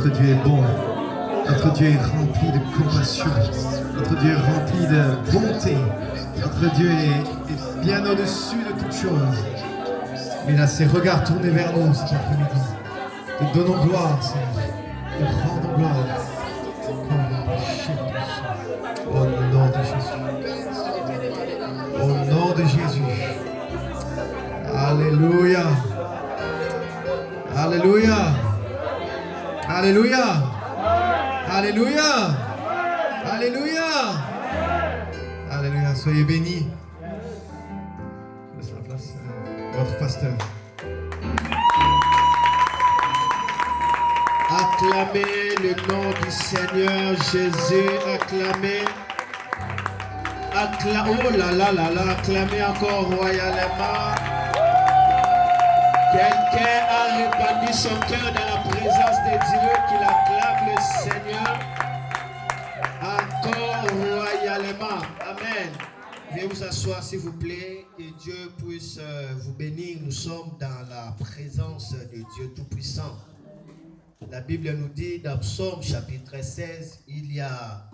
Notre Dieu est bon. Notre Dieu est rempli de compassion. Notre Dieu est rempli de bonté. Notre Dieu est bien au-dessus de toutes choses. Mais il a ses regards tournés vers nous cet après-midi. Te donnons gloire, Seigneur. Te rendons gloire. Au nom de Jésus. Au nom de Jésus. Alléluia. Alléluia. Alléluia. Alléluia. Alléluia. Alléluia. Soyez bénis. Je laisse la place à votre pasteur. Acclamez le nom du Seigneur Jésus. Acclamez. Oh là là là là. Acclamez encore royalement. Quelqu'un a répandu son cœur dans la présence de Dieu, qu'il acclame le Seigneur encore royalement. Amen. Veuillez vous asseoir s'il vous plaît, que Dieu puisse vous bénir. Nous sommes dans la présence de Dieu Tout-Puissant. La Bible nous dit dans Psaume chapitre 16, il y a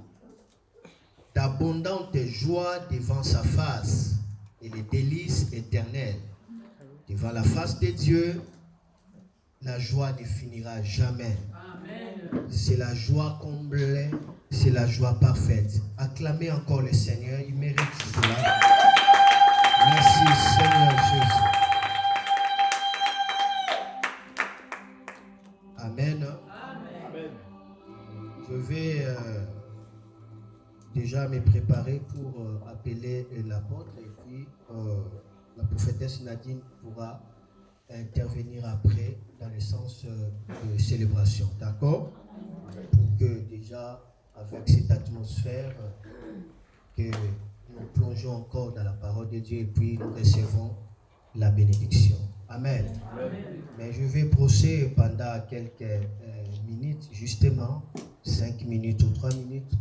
d'abondantes joies devant sa face et les délices éternelles. Devant la face de Dieu, la joie ne finira jamais. Amen. C'est la joie complète, c'est la joie parfaite. Acclamez encore le Seigneur, il mérite cela. Merci Seigneur Jésus. Amen. Amen. Je vais déjà me préparer pour appeler l'apôtre et puis la prophétesse Nadine pourra intervenir après dans le sens de célébration. D'accord? Pour que déjà, avec cette atmosphère, que nous plongeons encore dans la parole de Dieu et puis nous recevons la bénédiction. Amen. Amen. Mais je vais procéder pendant quelques minutes, justement, 5 minutes ou 3 minutes,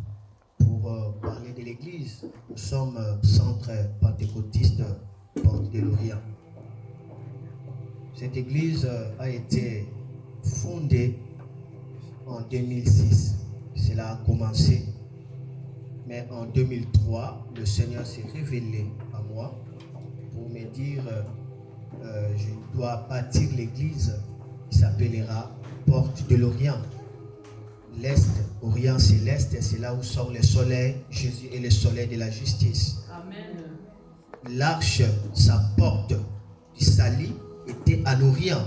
pour parler de l'Église. Nous sommes centre pentecôtiste Porte de l'Orient. Cette église a été fondée en 2006. Cela a commencé. Mais en 2003, le Seigneur s'est révélé à moi pour me dire je dois bâtir l'église qui s'appellera Porte de l'Orient. L'Est, Orient c'est l'Est, et c'est là où sort le soleil. Jésus est le soleil de la justice. Amen. L'arche, sa porte du salut était en Orient.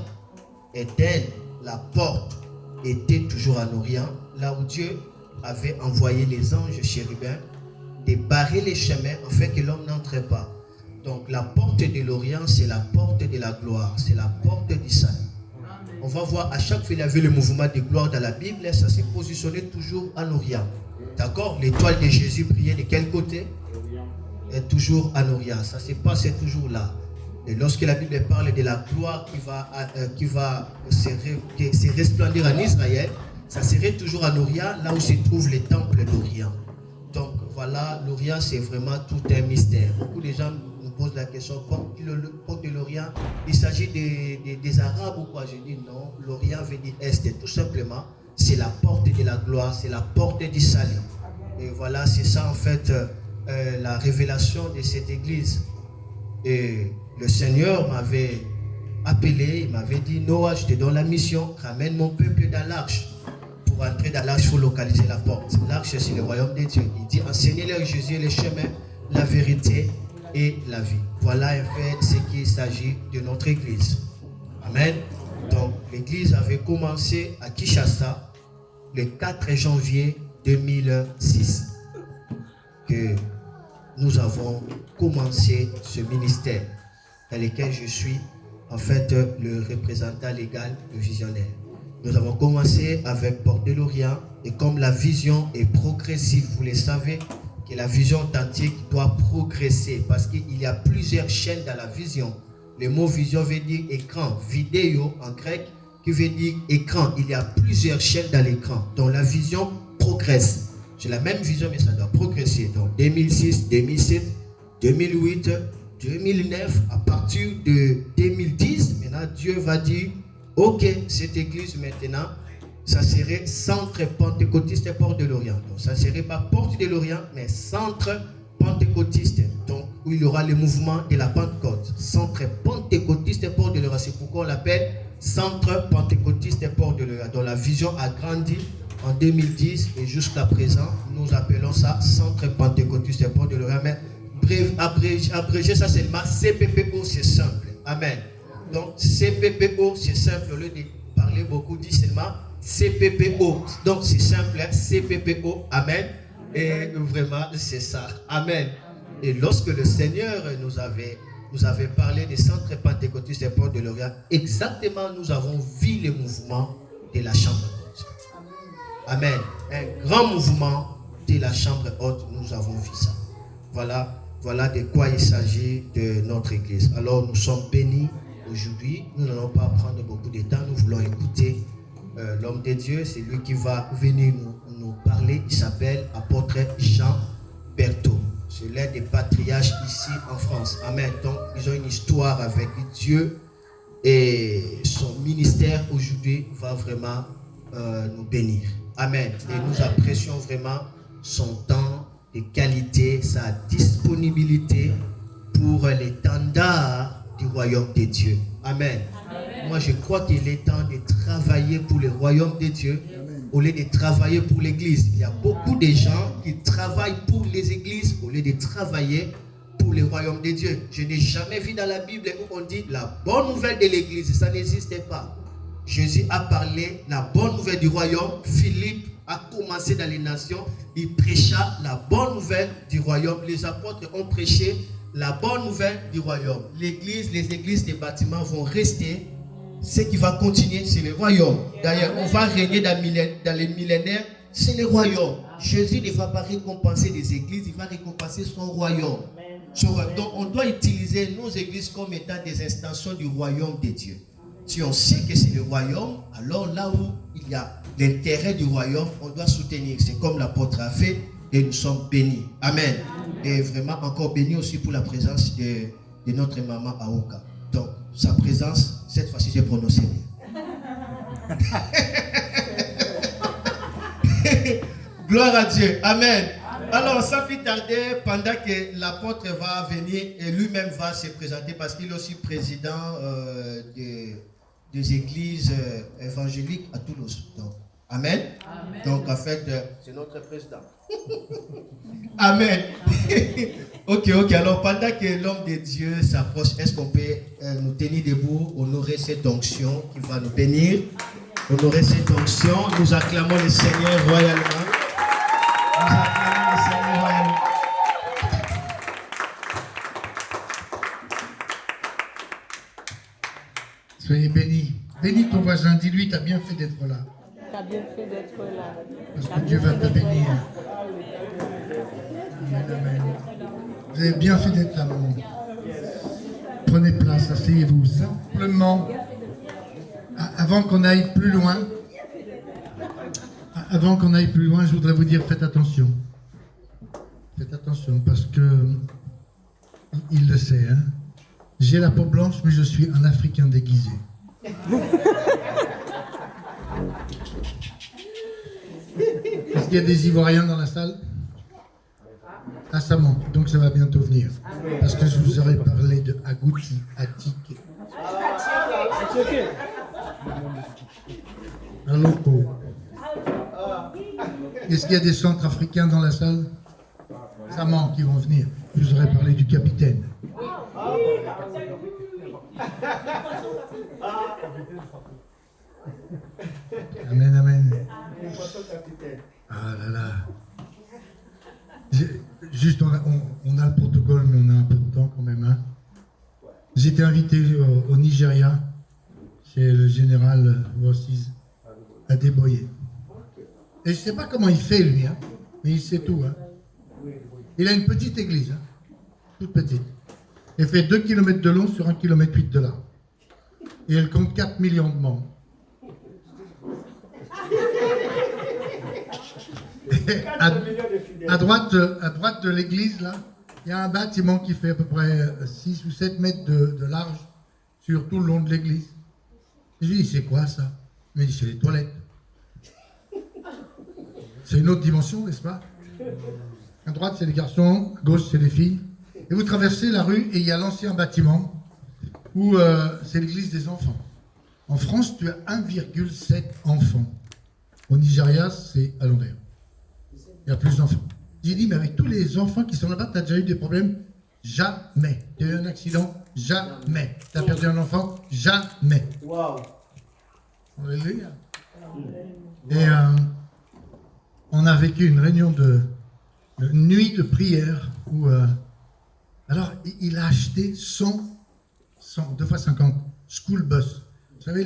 Éden, la porte, était toujours en Orient, là où Dieu avait envoyé les anges chérubins de barrer les chemins afin que l'homme n'entre pas. Donc la porte de l'Orient, c'est la porte de la gloire, c'est la porte du salut. On va voir à chaque fois qu'il y avait le mouvement de gloire dans la Bible, ça s'est positionné toujours en Orient. D'accord? L'étoile de Jésus brillait de quel côté? Est toujours en Orient. Ça se passe toujours là. Et lorsque la Bible parle de la gloire qui va se resplendir en Israël, ça serait toujours en Orient, là où se trouve le temple d'Orient. Donc voilà, l'Orient c'est vraiment tout un mystère. Beaucoup de gens nous posent la question, porte de l'Orient, il s'agit des Arabes ou quoi? Je dis non, l'Orient veut dire Est. Tout simplement, c'est la porte de la gloire, c'est la porte du salut. Et voilà, c'est ça en fait la révélation de cette église. Et le Seigneur m'avait appelé, il m'avait dit, Noah, je te donne la mission, ramène mon peuple dans l'arche. Pour entrer dans l'arche, il faut localiser la porte. L'arche, c'est le royaume de Dieu. Il dit, enseignez-leur Jésus le chemin, la vérité et la vie. Voilà en fait ce qu'il s'agit de notre église. Amen. Donc, l'église avait commencé à Kinshasa le 4 janvier 2006. Que nous avons commencé ce ministère dans lequel je suis en fait le représentant légal, le visionnaire. Nous avons commencé avec Porte de l'Orient et comme la vision est progressive, vous le savez, que la vision authentique doit progresser parce qu'il y a plusieurs chaînes dans la vision. Le mot vision veut dire écran, vidéo en grec qui veut dire écran. Il y a plusieurs chaînes dans l'écran, donc la vision progresse. J'ai la même vision, mais ça doit progresser. Donc 2006, 2007, 2008, 2009, à partir de 2010, maintenant Dieu va dire, ok, cette église maintenant, ça serait Centre Pentecôtiste Port de Lorient. Donc, ça ne serait pas Porte de Lorient, mais Centre Pentecôtiste. Donc, où il y aura le mouvement de la Pentecôte. Centre Pentecôtiste Port de Lorient. C'est pourquoi on l'appelle Centre Pentecôtiste Port de Lorient. Donc, la vision a grandi en 2010 et jusqu'à présent, nous appelons ça Centre Pentecôtiste Port de Lorient. Mais bref, abrégé ça seulement CPPO, c'est simple. Amen. Donc, CPPO, c'est simple. Au lieu de parler beaucoup, dit seulement CPPO. Donc, c'est simple. CPPO. Amen. Et vraiment, c'est ça. Amen. Et lorsque le Seigneur nous avait parlé des centres pentecôtistes et Port de Lorient, exactement, nous avons vu le mouvement de la chambre haute. Amen. Un grand mouvement de la chambre haute, nous avons vu ça. Voilà de quoi il s'agit de notre église. Alors, nous sommes bénis aujourd'hui. Nous n'allons pas prendre beaucoup de temps. Nous voulons écouter l'homme de Dieu. C'est lui qui va venir nous parler. Il s'appelle apôtre Jean Berthaud. C'est l'un des patriarches ici en France. Amen. Donc, ils ont une histoire avec Dieu et son ministère aujourd'hui va vraiment nous bénir. Amen. Et nous apprécions vraiment son temps de qualité, sa disponibilité pour l'étendard du royaume de Dieu. Amen. Amen. Moi, je crois qu'il est temps de travailler pour le royaume de Dieu. Amen. Au lieu de travailler pour l'église. Il y a beaucoup de gens qui travaillent pour les églises au lieu de travailler pour le royaume de Dieu. Je n'ai jamais vu dans la Bible où on dit la bonne nouvelle de l'église. Ça n'existait pas. Jésus a parlé la bonne nouvelle du royaume. Philippe a commencé dans les nations. Il prêcha la bonne nouvelle du royaume. Les apôtres ont prêché la bonne nouvelle du royaume. L'église, les églises, les bâtiments vont rester. Ce qui va continuer, c'est le royaume. D'ailleurs, on va régner dans les millénaires, c'est le royaume. Jésus ne va pas récompenser des églises, il va récompenser son royaume. Donc, on doit utiliser nos églises comme étant des extensions du royaume de Dieu. Si on sait que c'est le royaume, alors là où il y a l'intérêt du royaume, on doit soutenir. C'est comme l'apôtre a fait et nous sommes bénis. Amen. Et vraiment encore bénis aussi pour la présence de notre maman Aoka. Donc, sa présence, cette fois-ci, j'ai prononcé bien. Gloire à Dieu. Amen. Alors, sans plus tarder, pendant que l'apôtre va venir et lui-même va se présenter parce qu'il est aussi président des églises évangéliques à Toulouse. Donc, amen. Amen. Donc, en fait, c'est notre président. Amen. Ok. Alors, pendant que l'homme de Dieu s'approche, est-ce qu'on peut nous tenir debout, honorer cette onction qui va nous bénir, honorer cette onction. Nous acclamons le Seigneur royalement. Nous acclamons le Seigneur royalement. Soyez bénis. Bénis ton voisin. Dis-lui, tu as bien fait d'être là. T'as bien fait d'être là. Parce que Dieu va te bénir. Amen, amen. Vous avez bien fait d'être là, maman. Prenez place, asseyez-vous. Simplement, avant qu'on aille plus loin, je voudrais vous dire, faites attention. Faites attention, parce que, il le sait, hein. J'ai la peau blanche, mais je suis un Africain déguisé. Est-ce qu'il y a des Ivoiriens dans la salle? Ah, ça manque, donc ça va bientôt venir. Parce que je vous aurais parlé de Agouti, Attic. Aloko. Est-ce qu'il y a des Centrafricains dans la salle? Ça manque, ils vont venir. Je vous aurais parlé du capitaine. Amen, amen. Ah là là. Juste, on a le protocole, mais on a un peu de temps quand même. Hein. J'étais invité au Nigeria, chez le général Vossiz, à Deboye. Et je ne sais pas comment il fait, lui, hein, mais il sait tout. Hein. Il a une petite église, hein, toute petite. Elle fait 2 km de long sur 1,8 km de large. Et elle compte 4 millions de membres. À droite de l'église, là, il y a un bâtiment qui fait à peu près 6 ou 7 mètres de large sur tout le long de l'église. Je lui dis, c'est quoi ça? Il me dit, c'est les toilettes. c'est une autre dimension, n'est-ce pas? À droite, c'est les garçons, à gauche, c'est les filles. Et vous traversez la rue et il y a l'ancien bâtiment où c'est l'église des enfants. En France, tu as 1,7 enfants. Au Nigeria, c'est à l'envers. Il y a plus d'enfants. J'ai dit, mais avec tous les enfants qui sont là-bas, tu as déjà eu des problèmes? Jamais. Tu as eu un accident? Jamais. Tu as perdu un enfant? Jamais. Wow. Alléluia. Et on a vécu une réunion de nuit de prière où alors il a acheté 100 2 fois 50 school bus. Vous savez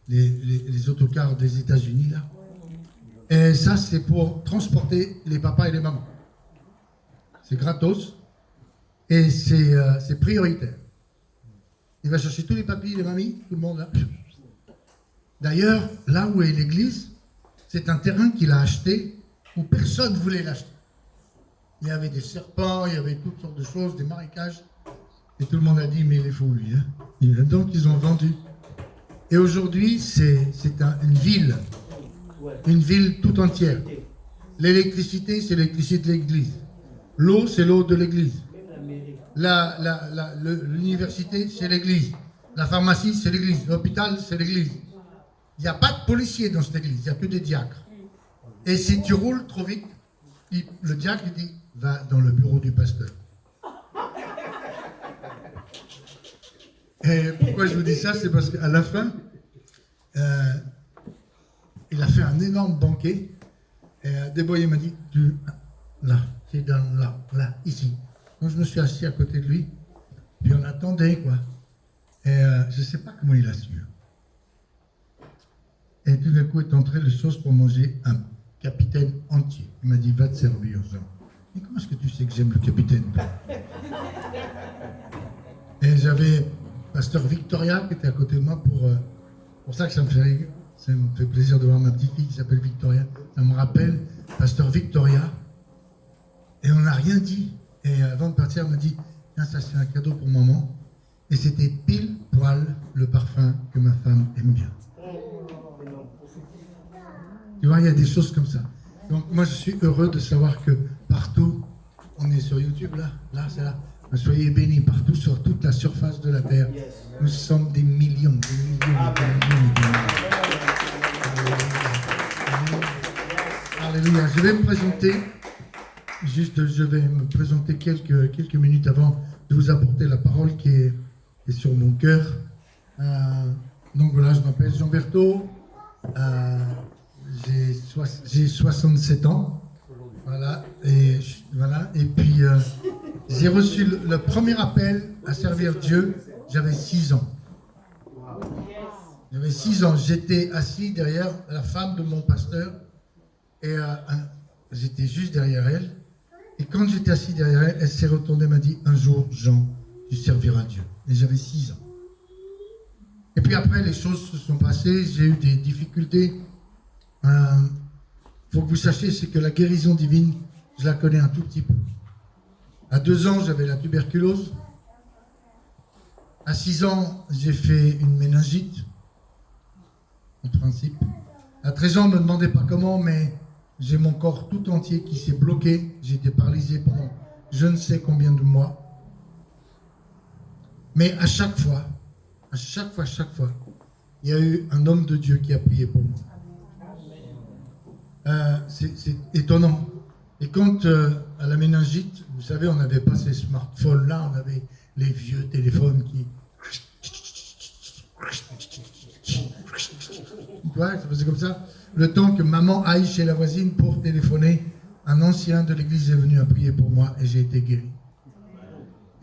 les autocars des États-Unis là. Et ça c'est pour transporter les papas et les mamans. C'est gratos et c'est prioritaire. Il va chercher tous les papis, les mamies, tout le monde là. D'ailleurs, là où est l'église, c'est un terrain qu'il a acheté où personne ne voulait l'acheter. Il y avait des serpents, il y avait toutes sortes de choses, des marécages. Et tout le monde a dit, mais il est fou lui. Hein. Et donc ils ont vendu. Et aujourd'hui, c'est une ville tout entière. L'électricité, c'est l'électricité de l'église. L'eau, c'est l'eau de l'église. L'université, c'est l'église. La pharmacie, c'est l'église. L'hôpital, c'est l'église. Il n'y a pas de policiers dans cette église, il n'y a que des diacres. Et si tu roules trop vite, le diacre dit, va dans le bureau du pasteur. Et pourquoi je vous dis ça? C'est parce qu'à la fin, il a fait un énorme banquet. Et Deboye m'a dit, là, c'est là, ici. Donc je me suis assis à côté de lui, puis on attendait, quoi. Et je ne sais pas comment il a su. Et tout d'un coup est entré les sauces pour manger un capitaine entier. Il m'a dit, va te servir, Jean. Mais comment est-ce que tu sais que j'aime le capitaine? Et j'avais pasteur Victoria qui était à côté de moi pour ça que ça me fait plaisir de voir ma petite fille qui s'appelle Victoria. Ça me rappelle pasteur Victoria. Et on n'a rien dit. Et avant de partir, elle m'a dit, tiens, ça c'est un cadeau pour maman. Et c'était pile poil le parfum que ma femme aime bien. Tu vois, il y a des choses comme ça. Donc moi, je suis heureux de savoir que partout, on est sur YouTube, là, c'est là. Soyez bénis partout, sur toute la surface de la terre. Nous sommes des millions, des millions, des millions. Alléluia. Je vais me présenter, quelques minutes avant de vous apporter la parole qui est sur mon cœur. Donc voilà, je m'appelle Jean Berthaud. J'ai 67 ans, voilà, et puis j'ai reçu le premier appel à servir Dieu, j'avais 6 ans. J'avais 6 ans, j'étais assis derrière la femme de mon pasteur, et j'étais juste derrière elle, et quand j'étais assis derrière elle, elle s'est retournée et m'a dit, un jour, Jean, tu serviras Dieu. Et j'avais 6 ans. Et puis après, les choses se sont passées, j'ai eu des difficultés. Faut que vous sachiez, c'est que la guérison divine, je la connais un tout petit peu. À 2 ans, j'avais la tuberculose. À 6 ans, j'ai fait une méningite, en principe. À 13 ans, ne me demandez pas comment, mais j'ai mon corps tout entier qui s'est bloqué. J'ai été paralysé pendant je ne sais combien de mois. Mais à chaque fois, il y a eu un homme de Dieu qui a prié pour moi. C'est étonnant. Et quand à la méningite, vous savez, on n'avait pas ces smartphones-là, on avait les vieux téléphones qui... Tu vois, ça faisait comme ça. Le temps que maman aille chez la voisine pour téléphoner, un ancien de l'église est venu à prier pour moi et j'ai été guéri.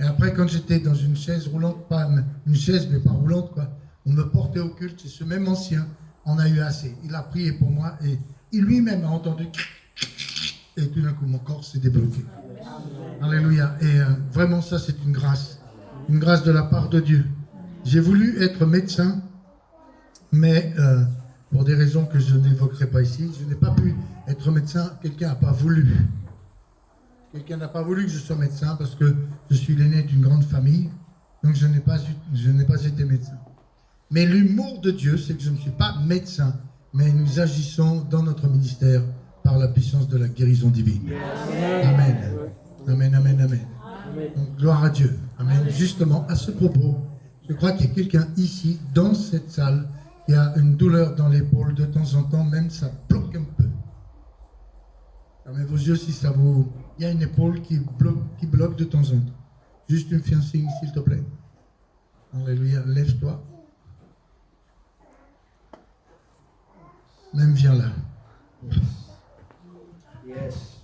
Et après, quand j'étais dans une chaise roulante, pas une chaise, mais pas roulante, quoi, on me portait au culte, et ce même ancien en a eu assez. Il a prié pour moi et il lui-même a entendu et tout d'un coup, mon corps s'est débloqué. Alléluia. Et vraiment, ça, c'est une grâce de la part de Dieu. J'ai voulu être médecin, mais pour des raisons que je n'évoquerai pas ici, je n'ai pas pu être médecin. Quelqu'un n'a pas voulu. Quelqu'un n'a pas voulu que je sois médecin parce que je suis l'aîné d'une grande famille, donc je n'ai pas été médecin. Mais l'humour de Dieu, c'est que je ne suis pas médecin, mais nous agissons dans notre ministère par la puissance de la guérison divine. Amen. Amen, amen, amen. Donc, gloire à Dieu. Amen. Justement, à ce propos, je crois qu'il y a quelqu'un ici, dans cette salle, qui a une douleur dans l'épaule de temps en temps, même ça bloque un peu. Fermez vos yeux si ça vous... Il y a une épaule qui bloque de temps en temps. Juste me fais un signe, s'il te plaît. Alléluia, lève-toi. Même viens là. Yes.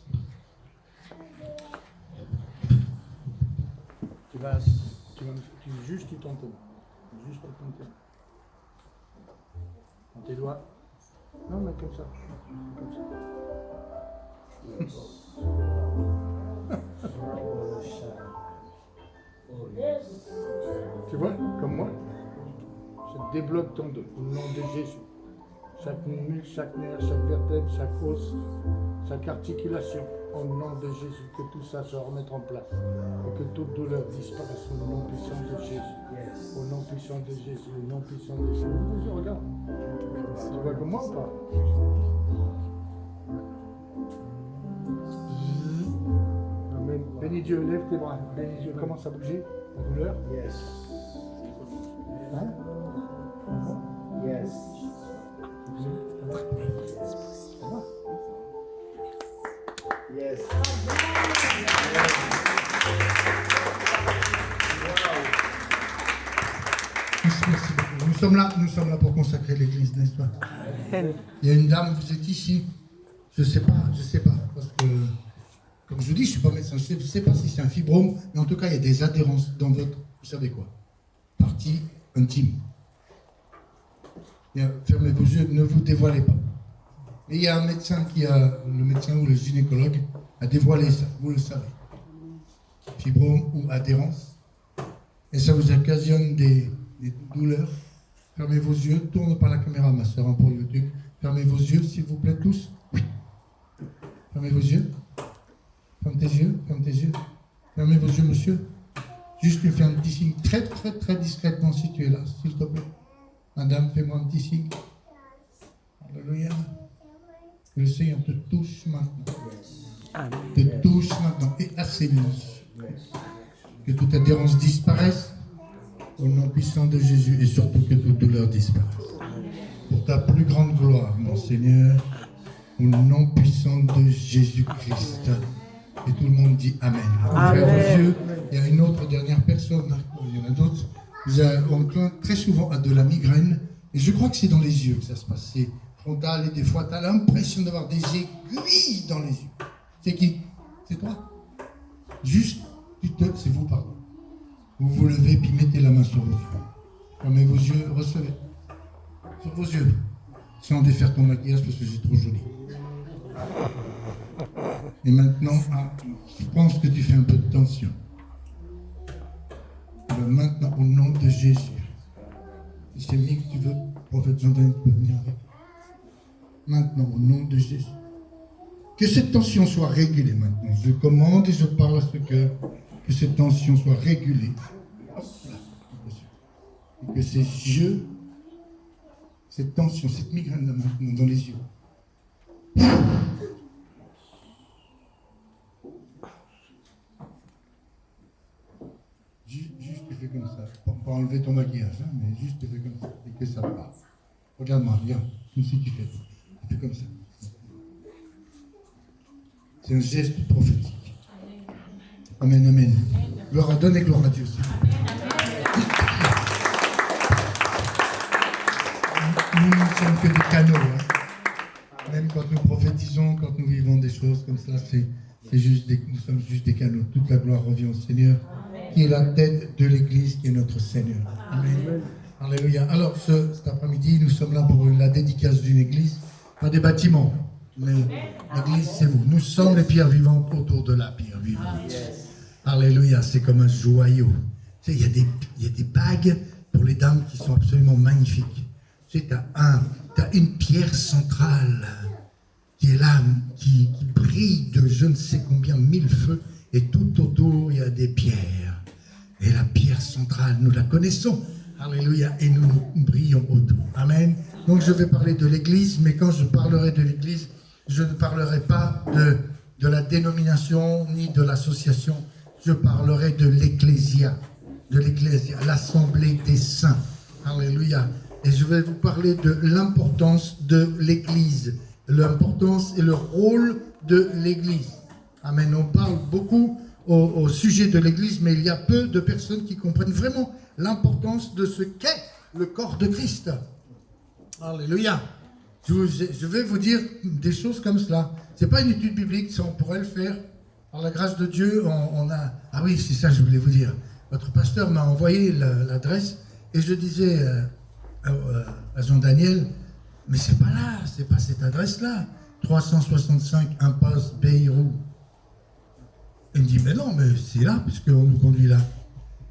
Tu vas juste tu tentes. Juste tu tentes. Dans tes doigts. Non, mais comme ça. Comme ça. Tu vois, comme moi, je débloque ton dos au nom de Jésus. Chaque muscle, chaque nerf, chaque vertèbre, chaque os, chaque articulation, au nom de Jésus, que tout ça se remette en place et que toute douleur disparaisse au nom puissant de Jésus. Au nom puissant de Jésus, au nom puissant de Jésus. Regarde, tu vois comme moi ou pas? Amen. Bénis Dieu, lève tes bras. Bénis Dieu, commence à bouger la douleur. Yes. Hein? Yes. Yes. Merci beaucoup. Nous sommes là pour consacrer l'église, n'est-ce pas? Il y a une dame, vous êtes ici. Je sais pas, parce que, comme je vous dis, je suis pas médecin, je sais pas si c'est un fibrome, mais en tout cas, il y a des adhérences dans votre, vous savez quoi, partie intime. Fermez vos yeux, ne vous dévoilez pas. Mais il y a un médecin le médecin ou le gynécologue a dévoilé ça, vous le savez. Fibrome ou adhérence. Et ça vous occasionne des douleurs. Fermez vos yeux, tourne par la caméra, ma soeur, pour YouTube. Fermez vos yeux, s'il vous plaît, tous. Oui. Fermez vos yeux. Ferme tes yeux, ferme tes yeux. Fermez vos yeux, monsieur. Juste lui faire un petit signe très, très, très discrètement si tu es là, s'il te plaît. Madame, fais-moi un petit signe. Alléluia. Le Seigneur te touche maintenant. Te touche maintenant et assainit. Que toute adhérence disparaisse au nom puissant de Jésus et surtout que toute douleur disparaisse. Pour ta plus grande gloire, mon Seigneur, au nom puissant de Jésus-Christ. Et tout le monde dit Amen. Amen. Il y a une autre dernière personne, il y en a d'autres. On plaint très souvent à de la migraine, et je crois que c'est dans les yeux que ça se passe. C'est frontal, et des fois, tu as l'impression d'avoir des aiguilles dans les yeux. C'est qui? C'est toi? Juste, c'est vous, pardon. Vous vous levez, puis mettez la main sur vos yeux. Fermez vos yeux, recevez. Sur vos yeux. Sans défaire ton maquillage, parce que c'est trop joli. Et maintenant, je pense que tu fais un peu de tension. Alors maintenant, au nom de Jésus, si c'est Mick, tu veux, prophète Jean-Denis, tu peux venir avec. Maintenant, au nom de Jésus, que cette tension soit régulée maintenant. Je commande et je parle à ce cœur, que cette tension soit régulée. Et que ces yeux, cette tension, cette migraine là maintenant dans les yeux. Juste tu fais comme ça. Pas enlever ton maquillage, hein, mais juste tu fais comme ça. Et que ça part. Regarde-moi, regarde. Comme si tu fais. Tu fais comme ça. C'est un geste prophétique. Amen, amen. Gloire à donner, gloire à Dieu aussi. Nous ne sommes que des canaux. Hein. Même quand nous prophétisons, quand nous vivons des choses comme ça, nous sommes juste des canaux. Toute la gloire revient au Seigneur, qui est la tête de l'Église, qui est notre Seigneur. Amen. Alléluia. Alors, cet après-midi, nous sommes là pour la dédicace d'une église, pas des bâtiments, mais l'église, c'est vous. Nous sommes les pierres vivantes autour de la pierre vivante. Alléluia, c'est comme un joyau. Tu sais, il y a des bagues pour les dames qui sont absolument magnifiques. Tu sais, tu as une pierre centrale qui est là, qui brille de je ne sais combien mille feux, et tout autour, il y a des pierres. Et la pierre centrale, nous la connaissons. Alléluia, et nous brillons autour. Amen. Donc je vais parler de l'église, mais quand je parlerai de l'église, je ne parlerai pas de la dénomination ni de l'association, je parlerai de l'Ecclésia, l'Assemblée des Saints. Alléluia. Et je vais vous parler de l'importance de l'Église, l'importance et le rôle de l'Église. Amen. On parle beaucoup au sujet de l'Église, mais il y a peu de personnes qui comprennent vraiment l'importance de ce qu'est le corps de Christ. Alléluia. Je vais vous dire des choses comme cela. Ce n'est pas une étude biblique, ça on pourrait le faire. Par la grâce de Dieu, on a... Ah oui, c'est ça que je voulais vous dire. Votre pasteur m'a envoyé l'adresse et je disais à Jean-Daniel, mais c'est pas là, c'est pas cette adresse-là. 365 impasse Bayrou. Il me dit, mais non, mais c'est là, puisqu'on nous conduit là.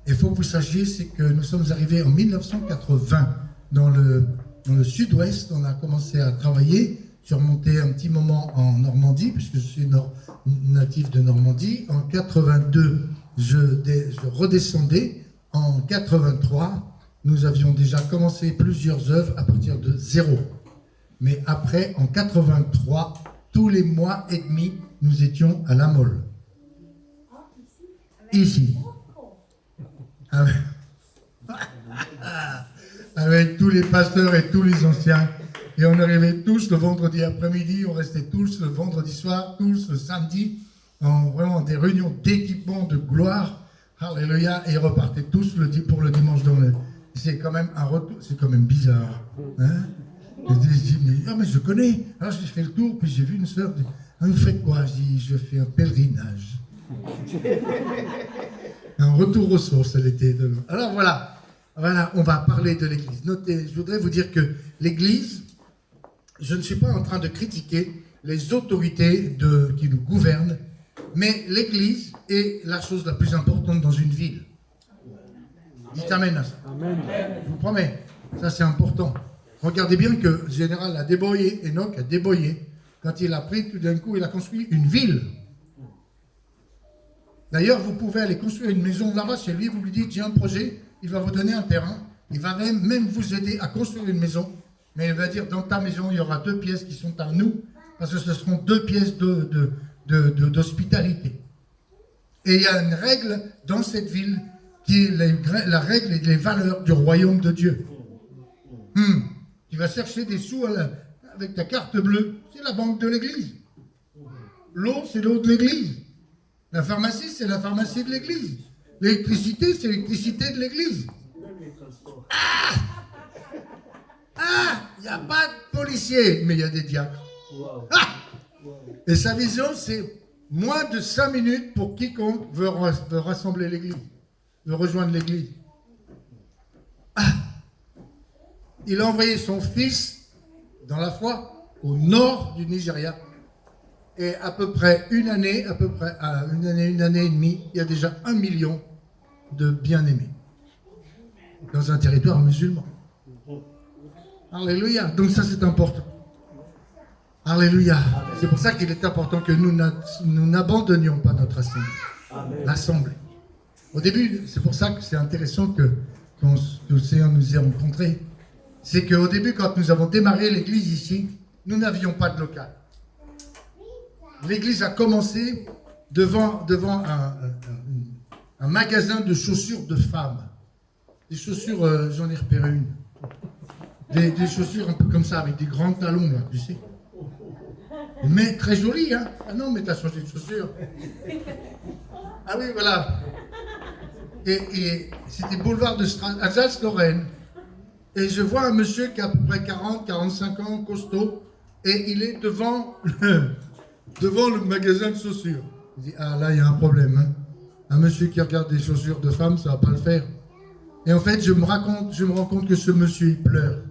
Et il faut que vous sachiez, c'est que nous sommes arrivés en 1980 dans le sud-ouest. On a commencé à travailler, surmonter un petit moment en Normandie, puisque je suis natif de Normandie. En 82, je redescendais. En 83, nous avions déjà commencé plusieurs œuvres à partir de zéro. Mais après, en 83, tous les mois et demi, nous étions à La Mole. Ici. Avec tous les pasteurs et tous les anciens. Et on arrivait tous le vendredi après-midi, on restait tous le vendredi soir, tous le samedi, en vraiment des réunions d'équipement de gloire. Alléluia. Et ils repartaient tous pour le dimanche dans le... C'est quand même un retour, c'est quand même bizarre. Hein? Je dis, mais je connais. Alors j'ai fait le tour, puis j'ai vu une sœur. Ah, vous faites quoi? Je dis, je fais un pèlerinage. Un retour aux sources, elle était de... Alors voilà, on va parler de l'Église. Notez, je voudrais vous dire que l'Église, je ne suis pas en train de critiquer les autorités qui nous gouvernent, mais l'Église est la chose la plus importante dans une ville. Dites amen à ça. Amen. Je vous promets, ça c'est important. Regardez bien que le général a déboyé, Enoch a déboyé, quand il a pris tout d'un coup, il a construit une ville. D'ailleurs, vous pouvez aller construire une maison là-bas chez lui, vous lui dites, j'ai un projet, il va vous donner un terrain, il va même vous aider à construire une maison, mais il va dire, dans ta maison, il y aura 2 pièces qui sont à nous, parce que ce seront 2 pièces d'hospitalité. Et il y a une règle dans cette ville, qui est la règle et les valeurs du royaume de Dieu. Tu vas chercher des sous avec ta carte bleue, c'est la banque de l'église. L'eau, c'est l'eau de l'église. La pharmacie, c'est la pharmacie de l'église. L'électricité, c'est l'électricité de l'église. Il n'y a pas de policiers, mais il y a des diacres. Et sa vision, c'est moins de 5 minutes pour quiconque veut rassembler l'église, veut rejoindre l'église. Il a envoyé son fils dans la foi au nord du Nigeria. Et à peu près une année et demie, il y a déjà 1 million de bien-aimés dans un territoire musulman. Alléluia. Donc ça c'est important. Alléluia. C'est pour ça qu'il est important que nous n'abandonnions pas notre assemblée. L'assemblée. Au début, c'est pour ça que c'est intéressant que le Seigneur nous ait rencontrés. C'est qu'au début, quand nous avons démarré l'église ici, nous n'avions pas de local. L'église a commencé devant un magasin de chaussures de femmes. Des chaussures, j'en ai repéré une. Des chaussures un peu comme ça, avec des grands talons, là, tu sais. Mais très jolies, hein. Ah non, mais t'as changé de chaussures. Ah oui, voilà. Et c'était boulevard de Alsace-Lorraine. Et je vois un monsieur qui a à peu près 40, 45 ans, costaud, et il est devant le magasin de chaussures. Il dit, ah là, il y a un problème. Hein. Un monsieur qui regarde des chaussures de femmes, ça ne va pas le faire. Et en fait, je me rends compte que ce monsieur, il pleure.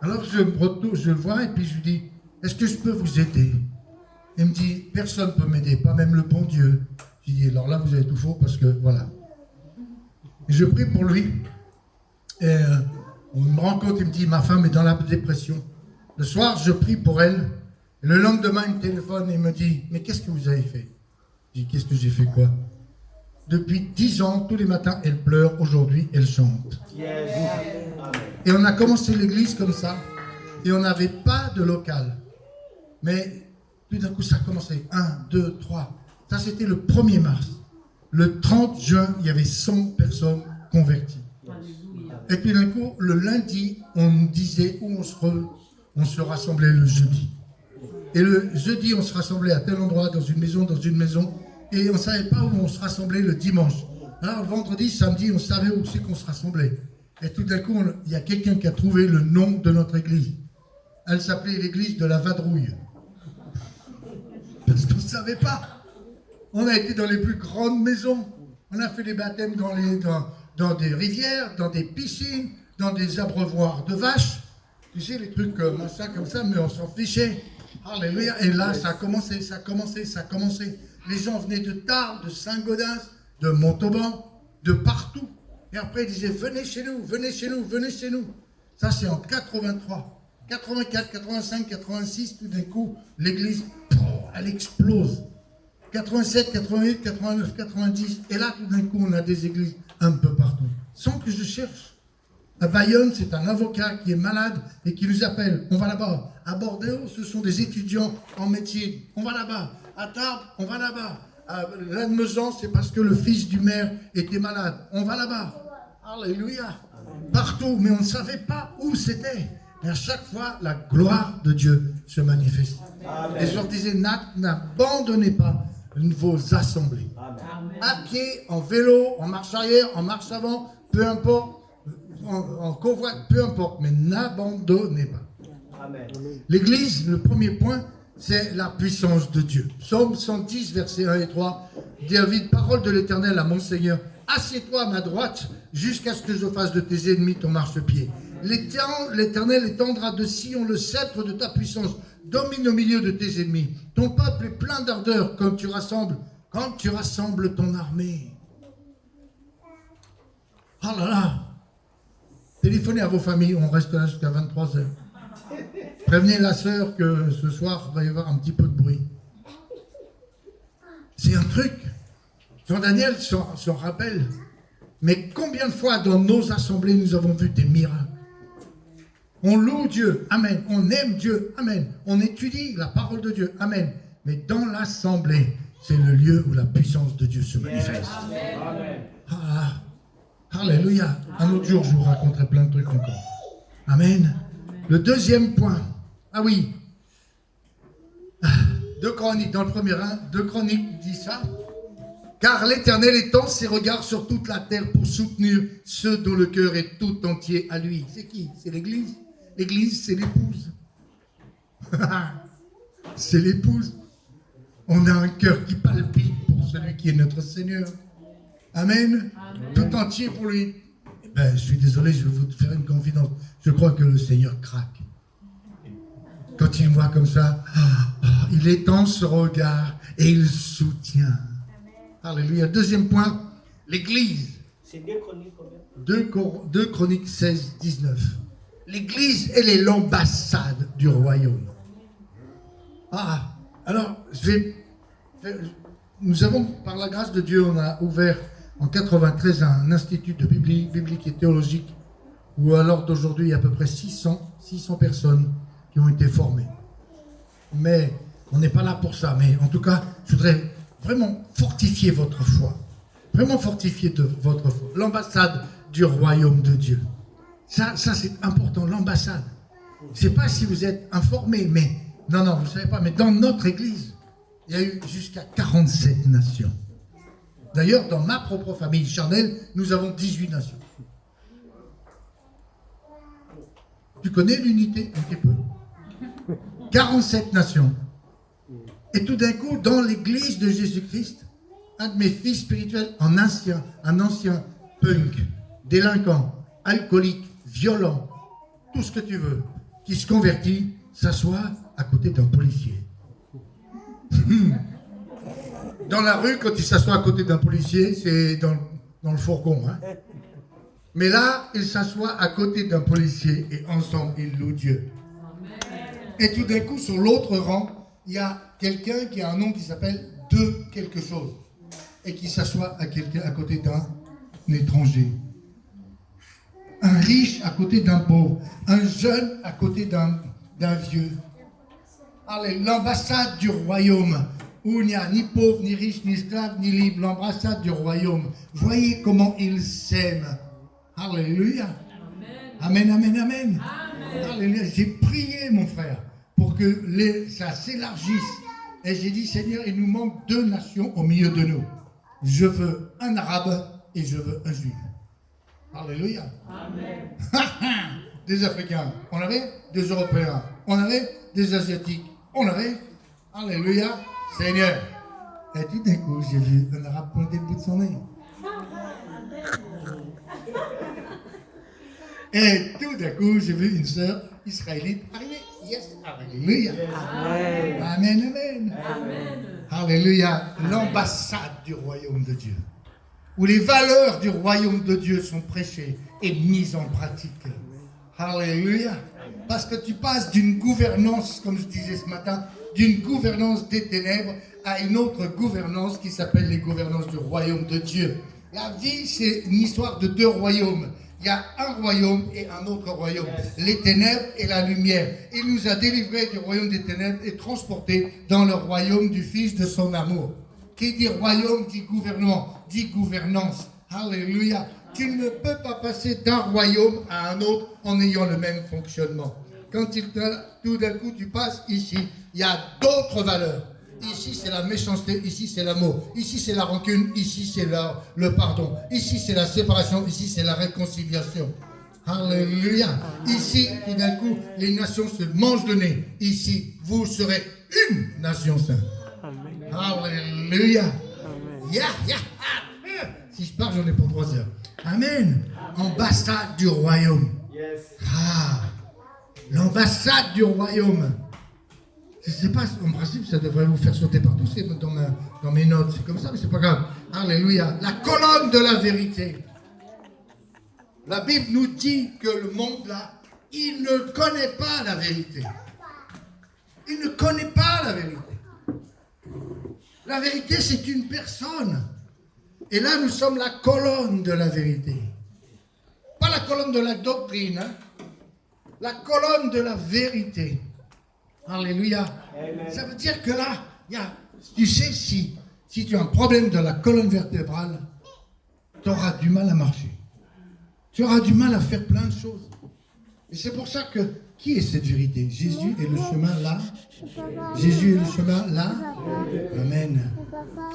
Alors je le vois et puis je lui dis, est-ce que je peux vous aider? Il me dit, personne ne peut m'aider, pas même le bon Dieu. Je lui dis, alors là, vous avez tout faux parce que, voilà. Et je prie pour lui. Et on me rend compte, il me dit, ma femme est dans la dépression. Le soir, je prie pour elle. Et le lendemain, il me téléphone et il me dit, mais qu'est-ce que vous avez fait? Je dis, qu'est-ce que j'ai fait quoi? Depuis 10 ans, tous les matins, elle pleure. Aujourd'hui, elle chante. Yes. Et on a commencé l'église comme ça. Et on n'avait pas de local. Mais tout d'un coup, ça a commencé. 1, 2, 3. Ça, c'était le 1er mars. Le 30 juin, il y avait 100 personnes converties. Et puis d'un coup, le lundi, on nous disait où on se rassemblait le jeudi. Et le jeudi, on se rassemblait à tel endroit, dans une maison. Et on ne savait pas où on se rassemblait le dimanche. Alors, vendredi, samedi, on savait où c'est qu'on se rassemblait. Et tout d'un coup, il y a quelqu'un qui a trouvé le nom de notre église. Elle s'appelait l'église de la Vadrouille. Parce qu'on ne savait pas. On a été dans les plus grandes maisons. On a fait des baptêmes dans des rivières, dans des piscines, dans des abreuvoirs de vaches. Tu sais, les trucs comme ça, mais on s'en fichait. Alléluia. Et là, ça a commencé. Les gens venaient de Tarbes, de Saint-Gaudens, de Montauban, de partout. Et après, ils disaient, venez chez nous. Ça, c'est en 83. 84, 85, 86, tout d'un coup, l'église, elle explose. 87, 88, 89, 90. Et là, tout d'un coup, on a des églises un peu partout. Sans que je cherche. À Bayonne, c'est un avocat qui est malade et qui nous appelle. On va là-bas. À Bordeaux, ce sont des étudiants en médecine. On va là-bas. À Tarbes, on va là-bas. À Lannemezan, c'est parce que le fils du maire était malade. On va là-bas. Alléluia. Partout, mais on ne savait pas où c'était. Mais à chaque fois, la gloire de Dieu se manifeste. Amen. Et je leur disais, n'abandonnez pas vos assemblées. Amen. À pied, en vélo, en marche arrière, en marche avant, peu importe, en convoi, peu importe, mais n'abandonnez pas. Amen. L'église, le premier point, c'est la puissance de Dieu. Psaume 110, versets 1 et 3. David, parole de l'Éternel à mon Seigneur. Assieds-toi à ma droite jusqu'à ce que je fasse de tes ennemis ton marchepied. L'Éternel étendra de Sion le sceptre de ta puissance. Domine au milieu de tes ennemis. Ton peuple est plein d'ardeur quand tu rassembles ton armée. Oh là là. Téléphonez à vos familles, on reste là jusqu'à 23h. Prévenez la sœur que ce soir, il va y avoir un petit peu de bruit. C'est un truc. Jean Daniel s'en rappelle. Mais combien de fois dans nos assemblées nous avons vu des miracles? On loue Dieu, amen. On aime Dieu, amen. On étudie la parole de Dieu, amen. Mais dans l'assemblée, c'est le lieu où la puissance de Dieu se manifeste. Amen. Ah, alléluia. Un autre jour, je vous raconterai plein de trucs encore. Amen. Le deuxième point. Ah oui. 2 Chroniques, dans le premier 2 Chroniques dit ça. Car l'Éternel étend ses regards sur toute la terre pour soutenir ceux dont le cœur est tout entier à lui. C'est qui? C'est l'Église. L'Église, c'est l'épouse. C'est l'épouse. On a un cœur qui palpite pour celui qui est notre Seigneur. Amen. Amen. Tout entier pour lui. Je suis désolé, je vais vous faire une confidence. Je crois que le Seigneur craque. Quand il me voit comme ça, il étend ce regard et il soutient. Alléluia. Deuxième point, l'Église. C'est 2 Chroniques combien? 2 Chroniques 16, 19. L'Église, elle est l'ambassade du royaume. Alors, nous avons, par la grâce de Dieu, on a ouvert en 93 un institut de biblique et théologique où à l'heure d'aujourd'hui, il y a à peu près 600 personnes qui ont été formées. Mais on n'est pas là pour ça. Mais en tout cas, je voudrais vraiment fortifier votre foi. Vraiment fortifier votre foi. L'ambassade du royaume de Dieu. Ça c'est important, l'ambassade. Je ne sais pas si vous êtes informés, mais... Non, vous ne savez pas, mais dans notre église, il y a eu jusqu'à 47 nations. D'ailleurs, dans ma propre famille charnelle, nous avons 18 nations. Tu connais l'unité? Un petit peu. 47 nations. Et tout d'un coup, dans l'église de Jésus-Christ, un de mes fils spirituels, un ancien punk, délinquant, alcoolique, violent, tout ce que tu veux, qui se convertit, s'assoit à côté d'un policier. Dans la rue, quand il s'assoit à côté d'un policier, c'est dans le fourgon. Hein. Mais là, il s'assoit à côté d'un policier et ensemble, ils louent Dieu. Et tout d'un coup, sur l'autre rang, il y a quelqu'un qui a un nom qui s'appelle De quelque chose et qui s'assoit à côté d'un étranger. Un riche à côté d'un pauvre. Un jeune à côté d'un vieux. Allez, l'ambassade du royaume, où il n'y a ni pauvre, ni riche, ni esclave, ni libre. L'ambassade du royaume. Voyez comment ils s'aiment. Alléluia. Amen, amen, amen. Alléluia. J'ai prié, mon frère, pour que ça s'élargisse. Et j'ai dit, Seigneur, il nous manque 2 nations au milieu de nous. Je veux un arabe et je veux un juif. Alléluia. Amen. Des Africains, on avait des Européens, on avait des Asiatiques, on avait, alléluia, Seigneur. Et tout d'un coup, j'ai vu un arabe pointer le bout de son nez. Et tout d'un coup, j'ai vu une sœur israélite arriver. Yes, alléluia. Amen. Amen, amen. Amen. Alléluia. L'ambassade du royaume de Dieu, où les valeurs du royaume de Dieu sont prêchées et mises en pratique. Alléluia. Parce que tu passes d'une gouvernance, comme je disais ce matin, d'une gouvernance des ténèbres à une autre gouvernance qui s'appelle les gouvernances du royaume de Dieu. La vie, c'est une histoire de 2 royaumes. Il y a un royaume et un autre royaume. Les ténèbres et la lumière. Il nous a délivrés du royaume des ténèbres et transportés dans le royaume du Fils de son amour. Qui dit royaume dit gouvernement, dit gouvernance. Alléluia. Tu ne peux pas passer d'un royaume à un autre en ayant le même fonctionnement. Quand tout d'un coup tu passes ici, il y a d'autres valeurs. Ici c'est la méchanceté, ici c'est l'amour, ici c'est la rancune, ici c'est le pardon, ici c'est la séparation, ici c'est la réconciliation. Alléluia. Ici, tout d'un coup, les nations se mangent le nez. Ici, vous serez une nation sainte. Alléluia. Si je parle, j'en ai pour 3 heures. Amen. Ambassade du royaume. L'ambassade du royaume. Je ne sais pas, en principe, ça devrait vous faire sauter partout. C'est dans mes notes, c'est comme ça, mais c'est pas grave. Alléluia. La colonne de la vérité. La Bible nous dit que le monde là, il ne connaît pas la vérité. Il ne connaît pas la vérité. La vérité, c'est une personne. Et là, nous sommes la colonne de la vérité. Pas la colonne de la doctrine, hein? La colonne de la vérité. Alléluia. Amen. Ça veut dire que là, tu sais, si tu as un problème de la colonne vertébrale, tu auras du mal à marcher. Tu auras du mal à faire plein de choses. Et c'est pour ça que, qui est cette vérité? Jésus est le chemin là. Jésus est le chemin là. Amen.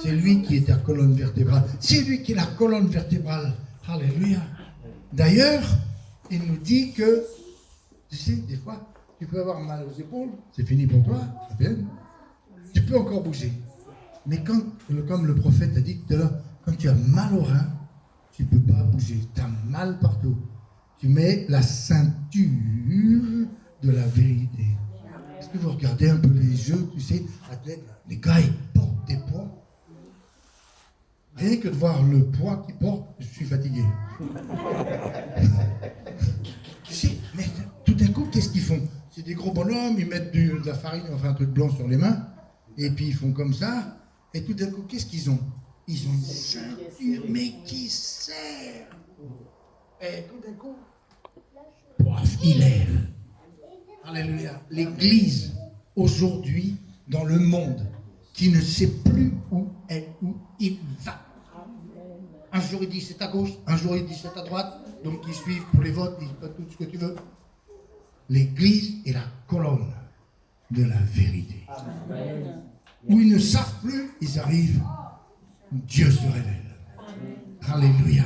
C'est lui qui est ta colonne vertébrale. C'est lui qui est la colonne vertébrale. Alléluia. D'ailleurs, il nous dit que, tu sais, des fois, tu peux avoir mal aux épaules, c'est fini pour toi, c'est bien. Tu peux encore bouger. Mais comme le prophète a dit tout à l'heure, quand tu as mal au rein, tu ne peux pas bouger. Tu as mal partout. Tu mets la ceinture de la vérité. Est-ce que vous regardez un peu les jeux, tu sais, athlètes, les gars, ils portent des poids. Rien que de voir le poids qu'ils portent, je suis fatigué. Tu sais, mais tout d'un coup, qu'est-ce qu'ils font? C'est des gros bonhommes, ils mettent de la farine, enfin un truc blanc sur les mains, et puis ils font comme ça, et tout d'un coup, qu'est-ce qu'ils ont? Ils ont une ceinture, mais qui serre. Et tout d'un coup, poif, il lève. Alléluia. L'Église, aujourd'hui, dans le monde, qui ne sait plus où il va. Un jour, il dit c'est à gauche, un jour, il dit c'est à droite, donc ils suivent pour les votes, ils font tout ce que tu veux. L'Église est la colonne de la vérité. Amen. Où ils ne savent plus, ils arrivent, Dieu se révèle. Amen. Alléluia.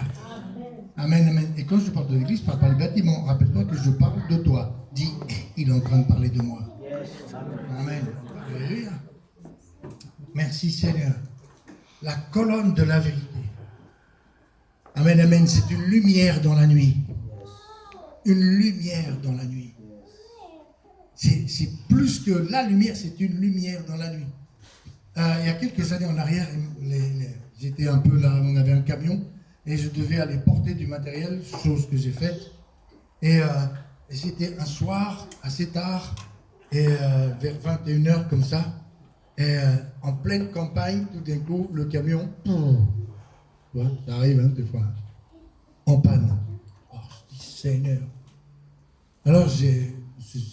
Amen, amen. Et quand je parle de l'Église, je parle pas du bâtiment. Rappelle-toi que je parle de toi. Dis, il est en train de parler de moi. Amen. Alléluia. Merci Seigneur. La colonne de la vérité. Amen, amen. C'est une lumière dans la nuit. Une lumière dans la nuit. C'est plus que la lumière, c'est une lumière dans la nuit. Il y a quelques années en arrière, j'étais un peu là, on avait un camion et je devais aller porter du matériel, chose que j'ai faite. Et c'était un soir, assez tard, et vers 21h comme ça, et en pleine campagne, tout d'un coup, le camion, ouais, ça arrive hein, des fois, en panne. Oh, je dis Seigneur. Alors j'ai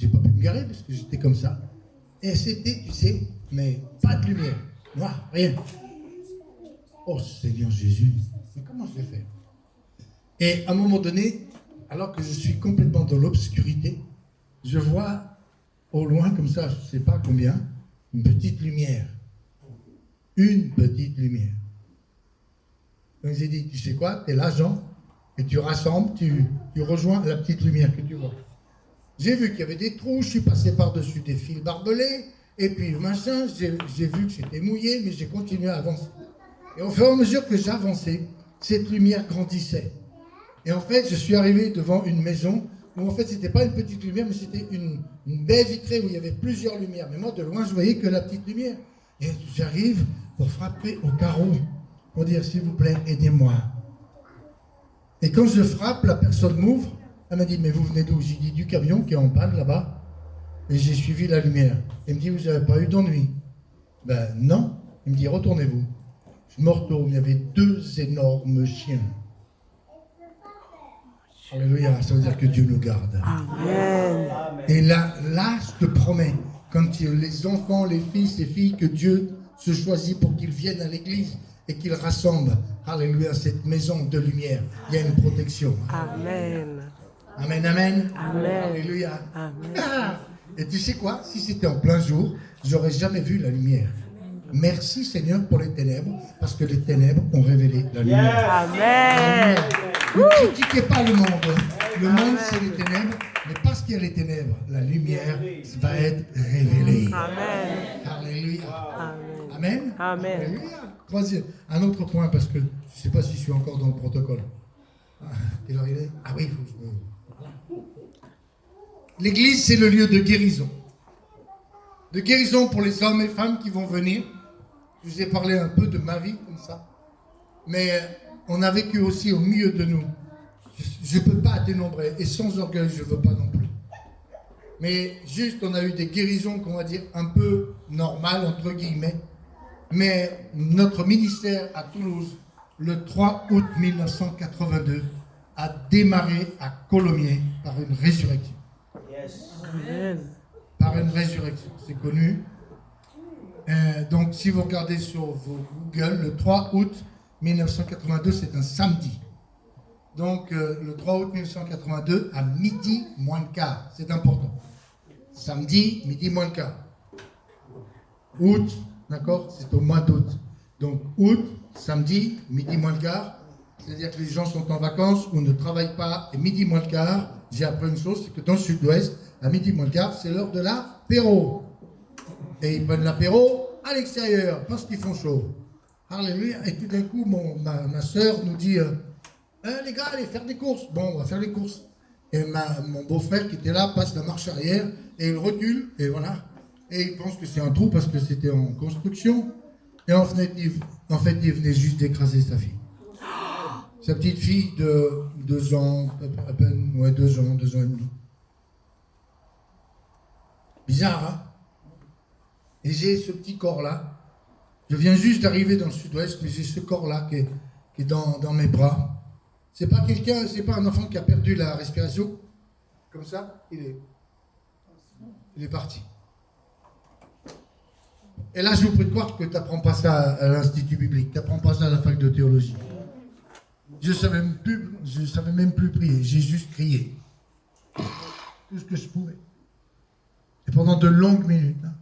pas pu me garer parce que j'étais comme ça. Et c'était, tu sais, mais pas de lumière. Noir, rien. Oh Seigneur Jésus, mais comment je vais faire? Et à un moment donné, alors que je suis complètement dans l'obscurité, je vois au loin, comme ça, je ne sais pas combien, une petite lumière. Une petite lumière. Donc j'ai dit, tu sais quoi, tu es l'agent, et tu rassembles, tu rejoins la petite lumière que tu vois. J'ai vu qu'il y avait des trous, je suis passé par-dessus des fils barbelés, et puis machin, j'ai vu que c'était mouillé, mais j'ai continué à avancer. Et au fur et à mesure que j'avançais, cette lumière grandissait. Et en fait, je suis arrivé devant une maison où en fait, c'était pas une petite lumière, mais c'était une baie vitrée où il y avait plusieurs lumières. Mais moi, de loin, je voyais que la petite lumière. Et j'arrive pour frapper au carreau, pour dire, s'il vous plaît, aidez-moi. Et quand je frappe, la personne m'ouvre. Elle m'a dit, mais vous venez d'où? J'ai dit, du camion qui est en panne là-bas. Et j'ai suivi la lumière. Elle me dit, vous n'avez pas eu d'ennui? Ben non. Il me dit, retournez-vous. Je me retourne, il y avait 2 énormes chiens. Alléluia, ça veut dire que Dieu nous garde. Amen. Et là, je te promets, quand les enfants, les fils et filles que Dieu se choisit pour qu'ils viennent à l'église et qu'ils rassemblent, alléluia, cette maison de lumière, il y a une protection. Amen. Amen, amen. Amen. Alléluia. Amen. Ah, et tu sais quoi? Si c'était en plein jour, j'aurais jamais vu la lumière. Merci Seigneur pour les ténèbres, parce que les ténèbres ont révélé la lumière. Amen. Ne critiquez pas le monde. Le monde, c'est les ténèbres, mais parce qu'il y a les ténèbres, la lumière va être révélée. Amen. Alléluia. Amen. Amen. Amen. Alléluia. Troisième, un autre point, parce que je ne sais pas si je suis encore dans le protocole. Quelle heure il est? Ah oui, il faut que je me... Voilà. L'église, c'est le lieu de guérison. De guérison pour les hommes et femmes qui vont venir. Je vous ai parlé un peu de ma vie, comme ça. Mais on a vécu aussi au milieu de nous. Je ne peux pas dénombrer. Et sans orgueil, je ne veux pas non plus. Mais juste, on a eu des guérisons qu'on va dire un peu normales, entre guillemets. Mais notre ministère à Toulouse, le 3 août 1982, a démarré à Colomiers par une résurrection. Amen. Par une résurrection, c'est connu. Donc, si vous regardez sur vos Google, le 3 août 1982, c'est un samedi. Donc, le 3 août 1982, à midi moins le quart, c'est important. Samedi, midi moins le quart. Août, d'accord, c'est au mois d'août. Donc, août, samedi, midi moins le quart, c'est-à-dire que les gens sont en vacances ou ne travaillent pas, et midi moins le quart, j'ai appris une chose, c'est que dans le sud-ouest, à midi moins le quart, c'est l'heure de l'apéro. Et ils prennent l'apéro à l'extérieur, parce qu'ils font chaud. Alléluia. Et tout d'un coup, ma soeur nous dit, les gars, allez faire des courses. Bon, on va faire les courses. Et mon beau-frère qui était là passe la marche arrière, et il recule, et voilà. Et il pense que c'est un trou parce que c'était en construction. Et en fait, il venait juste d'écraser sa fille. Sa petite fille de 2 ans, à peine, ouais, 2 ans et demi. Bizarre, hein? Et j'ai ce petit corps-là. Je viens juste d'arriver dans le sud-ouest, mais j'ai ce corps-là qui est dans mes bras. C'est pas quelqu'un, c'est pas un enfant qui a perdu la respiration. Comme ça, il est parti. Et là, je vous prie de croire que tu n'apprends pas ça à l'Institut biblique, tu n'apprends pas ça à la fac de théologie. Je savais même plus prier, j'ai juste crié. Tout ce que je pouvais. Et pendant de longues minutes, hein,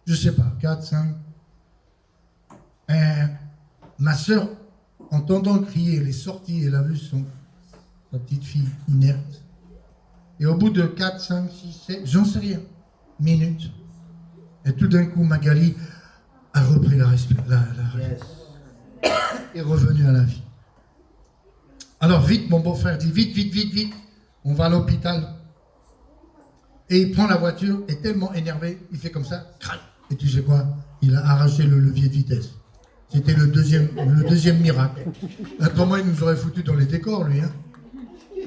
je sais pas, 4, 5. Ma sœur, entendant crier, elle est sortie, elle a vu sa petite fille inerte. Et au bout de 4, 5, 6, 7, j'en sais rien, minutes. Et tout d'un coup, Magali a repris la respiration. Est revenue à la vie. Alors vite, mon beau-frère dit, vite, on va à l'hôpital. Et il prend la voiture, est tellement énervé, il fait comme ça, crac. Et tu sais quoi? Il a arraché le levier de vitesse. C'était le deuxième miracle. Autrement, il nous aurait foutu dans les décors, lui. Hein.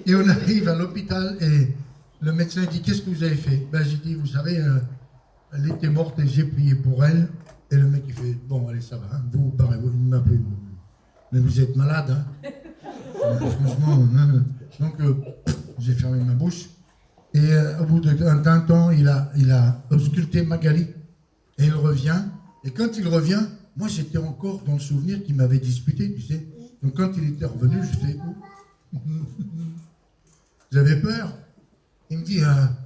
Et on arrive à l'hôpital et le médecin dit, qu'est-ce que vous avez fait? Ben, j'ai dit, vous savez, elle était morte et j'ai prié pour elle. Et le mec, il fait, bon, allez, ça va, hein. Vous, barrez-vous, il m'a plus. Mais vous êtes malade, hein. Franchement, donc j'ai fermé ma bouche. Et au bout d'un temps, il a ausculté Magali. Et il revient. Et quand il revient, moi j'étais encore dans le souvenir qu'il m'avait disputé, tu sais. Donc quand il était revenu, je fais « Vous avez peur ?» Il me dit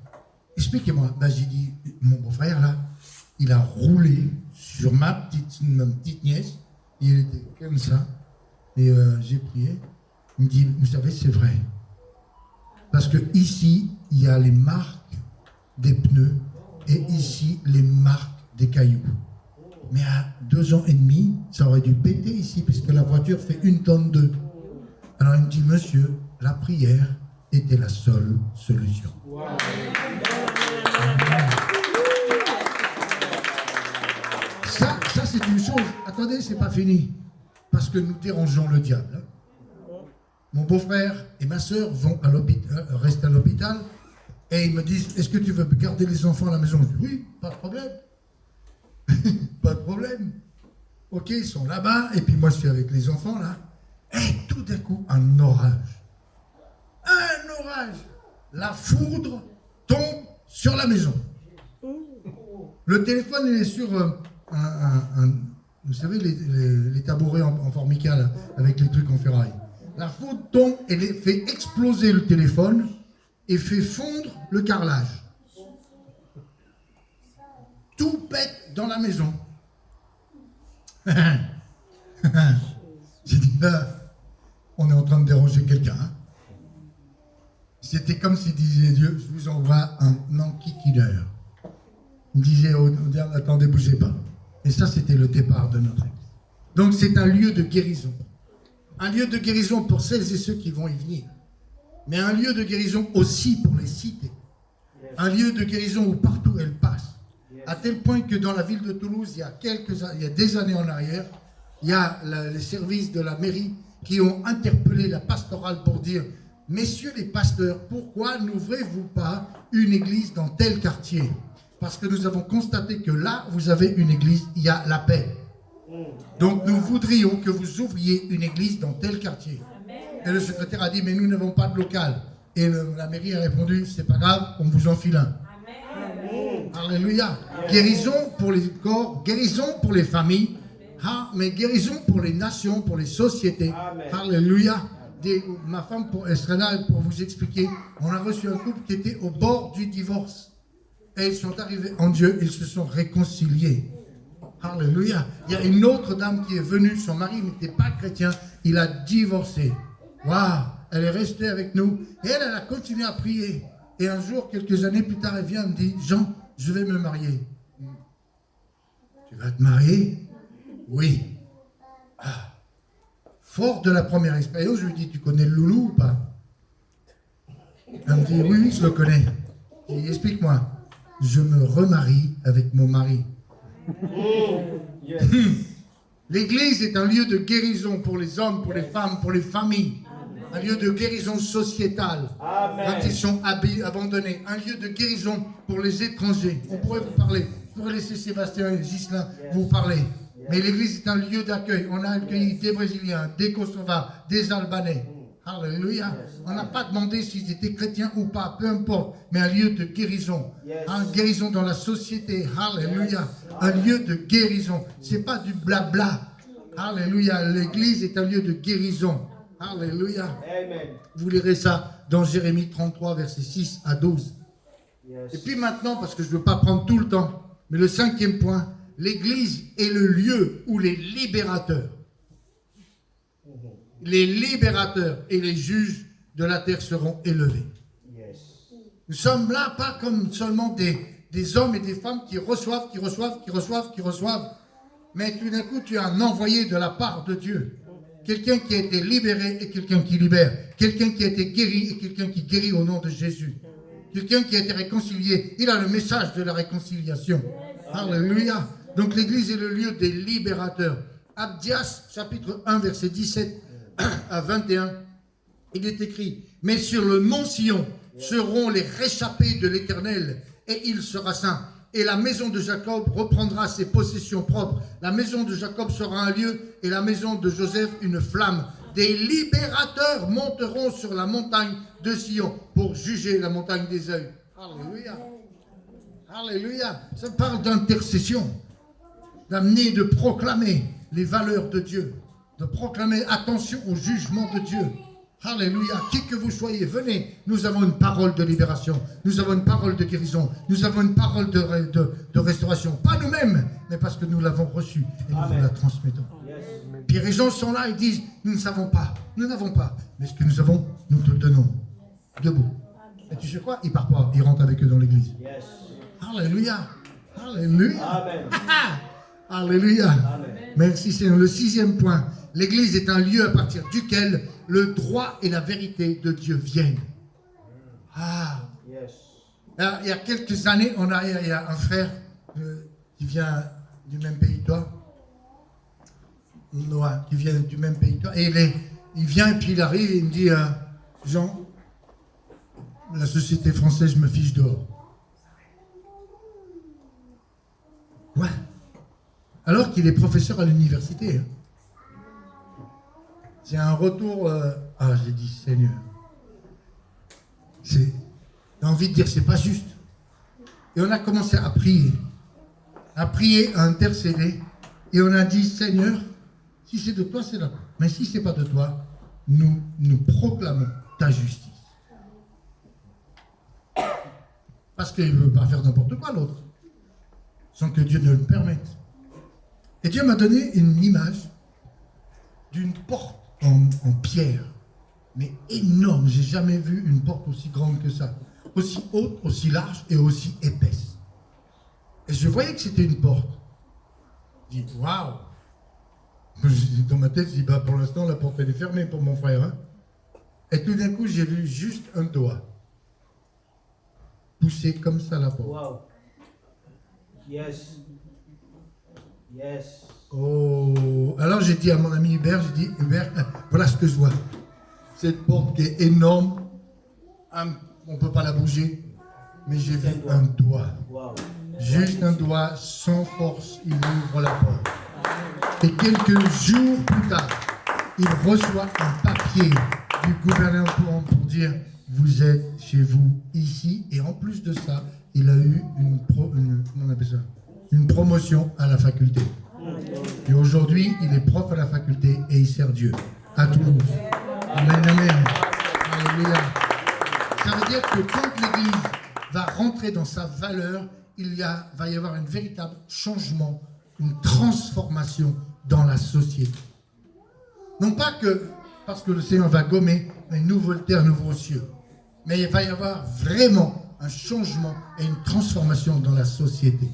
« Expliquez-moi. » Ben, j'ai dit « Mon beau-frère là, il a roulé sur ma petite nièce. Il était comme ça. Et j'ai prié. Il me dit « Vous savez, c'est vrai. Parce que ici, il y a les marques des pneus et ici, les marques des cailloux. Mais à 2 ans et demi, ça aurait dû péter ici, puisque la voiture fait 1,2 tonnes. Alors il me dit, monsieur, la prière était la seule solution. Wow. Ça c'est une chose. Attendez, c'est pas fini. Parce que nous dérangeons le diable. Mon beau-frère et ma soeur vont à l'hôpital, restent à l'hôpital, et ils me disent, est-ce que tu veux garder les enfants à la maison? Je dis, oui, pas de problème. Pas de problème. Ok, ils sont là-bas, et puis moi je suis avec les enfants là. Et tout d'un coup, un orage. Un orage. La foudre tombe sur la maison. Le téléphone, il est sur vous savez, les tabourets en formica, là, avec les trucs en ferraille. La foudre tombe et fait exploser le téléphone et fait fondre le carrelage. Tout pète dans la maison. J'ai dit, là, on est en train de déranger quelqu'un. Hein. C'était comme s'il disait Dieu, je vous envoie un enquiquineur. Il disait au diable, attendez, bougez pas. Et ça, c'était le départ de notre église. Donc, c'est un lieu de guérison. Un lieu de guérison pour celles et ceux qui vont y venir. Mais un lieu de guérison aussi pour les cités. Un lieu de guérison où partout elle passe. À tel point que dans la ville de Toulouse, il y a des années en arrière, il y a les services de la mairie qui ont interpellé la pastorale pour dire « Messieurs les pasteurs, pourquoi n'ouvrez-vous pas une église dans tel quartier ?» Parce que nous avons constaté que là, vous avez une église, il y a la paix. Donc nous voudrions que vous ouvriez une église dans tel quartier. Et le secrétaire a dit « Mais nous n'avons pas de local. » Et la mairie a répondu « C'est pas grave, on vous en file un. » Alléluia. Guérison pour les corps, guérison pour les familles, mais guérison pour les nations, pour les sociétés. Alléluia. Ma femme elle serait là pour vous expliquer. On a reçu un couple qui était au bord du divorce. Et ils sont arrivés en Dieu, ils se sont réconciliés. Alléluia. Il y a une autre dame qui est venue, son mari n'était pas chrétien, il a divorcé. Waouh. Elle est restée avec nous. Et elle a continué à prier. Et un jour, quelques années plus tard, elle vient et me dit, Jean, je vais me marier. Tu vas te marier? Oui. Ah. Fort de la première expérience, je lui dis, tu connais le loulou ou pas? Elle me dit, oui, je le connais. Je dis, explique-moi. Je me remarie avec mon mari. L'église est un lieu de guérison pour les hommes, pour les femmes, pour les familles. Un lieu de guérison sociétale. Amen. Quand ils sont abandonnés. Un lieu de guérison pour les étrangers. On pourrait vous parler. Je pourrais laisser Sébastien et Ghislain vous parler. Mais l'église est un lieu d'accueil. On a accueilli des Brésiliens, des Kosovars, des Albanais. Alléluia. On n'a pas demandé s'ils étaient chrétiens ou pas, peu importe. Mais un lieu de guérison. Une guérison dans la société. Alléluia. Un lieu de guérison. C'est pas du blabla. Alléluia. L'église est un lieu de guérison. Alléluia. Amen. Vous lirez ça dans Jérémie 33, versets 6 à 12. Et puis maintenant, parce que je ne veux pas prendre tout le temps, mais le 5e point, l'église est le lieu où les libérateurs et les juges de la terre seront élevés. Nous sommes là pas comme seulement des hommes et des femmes qui reçoivent, mais tout d'un coup tu as un envoyé de la part de Dieu. Quelqu'un qui a été libéré et quelqu'un qui libère. Quelqu'un qui a été guéri et quelqu'un qui guérit au nom de Jésus. Quelqu'un qui a été réconcilié. Il a le message de la réconciliation. Alléluia. Donc l'église est le lieu des libérateurs. Abdias, chapitre 1, verset 17 à 21. Il est écrit, mais sur le mont Sion seront les réchappés de l'Éternel et il sera saint. Et la maison de Jacob reprendra ses possessions propres. La maison de Jacob sera un lieu et la maison de Joseph une flamme. des libérateurs monteront sur la montagne de Sion pour juger la montagne des œils. Alléluia. Alléluia. Ça parle d'intercession, d'amener, de proclamer les valeurs de Dieu, de proclamer attention au jugement de Dieu. Alléluia. Qui que vous soyez, venez. Nous avons une parole de libération. Nous avons une parole de guérison. Nous avons une parole de restauration. Pas nous-mêmes, mais parce que nous l'avons reçue et nous vous la transmettons. Puis les gens sont là et disent, nous ne savons pas. Nous n'avons pas. Mais ce que nous avons, nous te le donnons. Debout. Et tu sais quoi? Il part pas. Il rentre avec eux dans l'église. Alléluia. Alléluia. Amen. Alléluia. Amen. Merci Seigneur. Le 6e point. L'église est un lieu à partir duquel le droit et la vérité de Dieu viennent. Alors, il y a quelques années en arrière, il y a un frère qui vient du même pays que toi. Noah, qui vient du même pays que toi. Et il vient et puis il arrive et il me dit, Jean, la société française, je me fiche dehors. Ouais. Alors qu'il est professeur à l'université. C'est un retour... j'ai dit, Seigneur. J'ai envie de dire, c'est pas juste. Et on a commencé à prier, à intercéder. Et on a dit, Seigneur, si c'est de toi, c'est là. Mais si c'est pas de toi, nous proclamons ta justice. Parce qu'il ne veut pas faire n'importe quoi, l'autre. Sans que Dieu ne le permette. Et Dieu m'a donné une image d'une porte en pierre, mais énorme. J'ai jamais vu une porte aussi grande que ça. Aussi haute, aussi large et aussi épaisse. Et je voyais que c'était une porte. Je dis, waouh! Dans ma tête, je dis, pour l'instant, la porte elle est fermée pour mon frère. Hein? Et tout d'un coup, j'ai vu juste un doigt pousser comme ça la porte. Wow. Yes. Oh, alors j'ai dit à mon ami Hubert, j'ai dit, Hubert, voilà ce que je vois. Cette porte qui est énorme, on ne peut pas la bouger, mais j'ai vu un doigt. Wow. Juste un doigt, sans force, il ouvre la porte. Et quelques jours plus tard, il reçoit un papier du gouverneur pour dire, vous êtes chez vous ici, et en plus de ça, il a eu une promotion à la faculté. Et aujourd'hui, il est prof à la faculté et il sert Dieu à Toulouse. Amen, amen. Alléluia. Ça veut dire que quand l'Église va rentrer dans sa valeur, va y avoir un véritable changement, une transformation dans la société. Non pas que parce que le Seigneur va gommer une nouvelle terre, un nouveau cieux, mais il va y avoir vraiment un changement et une transformation dans la société.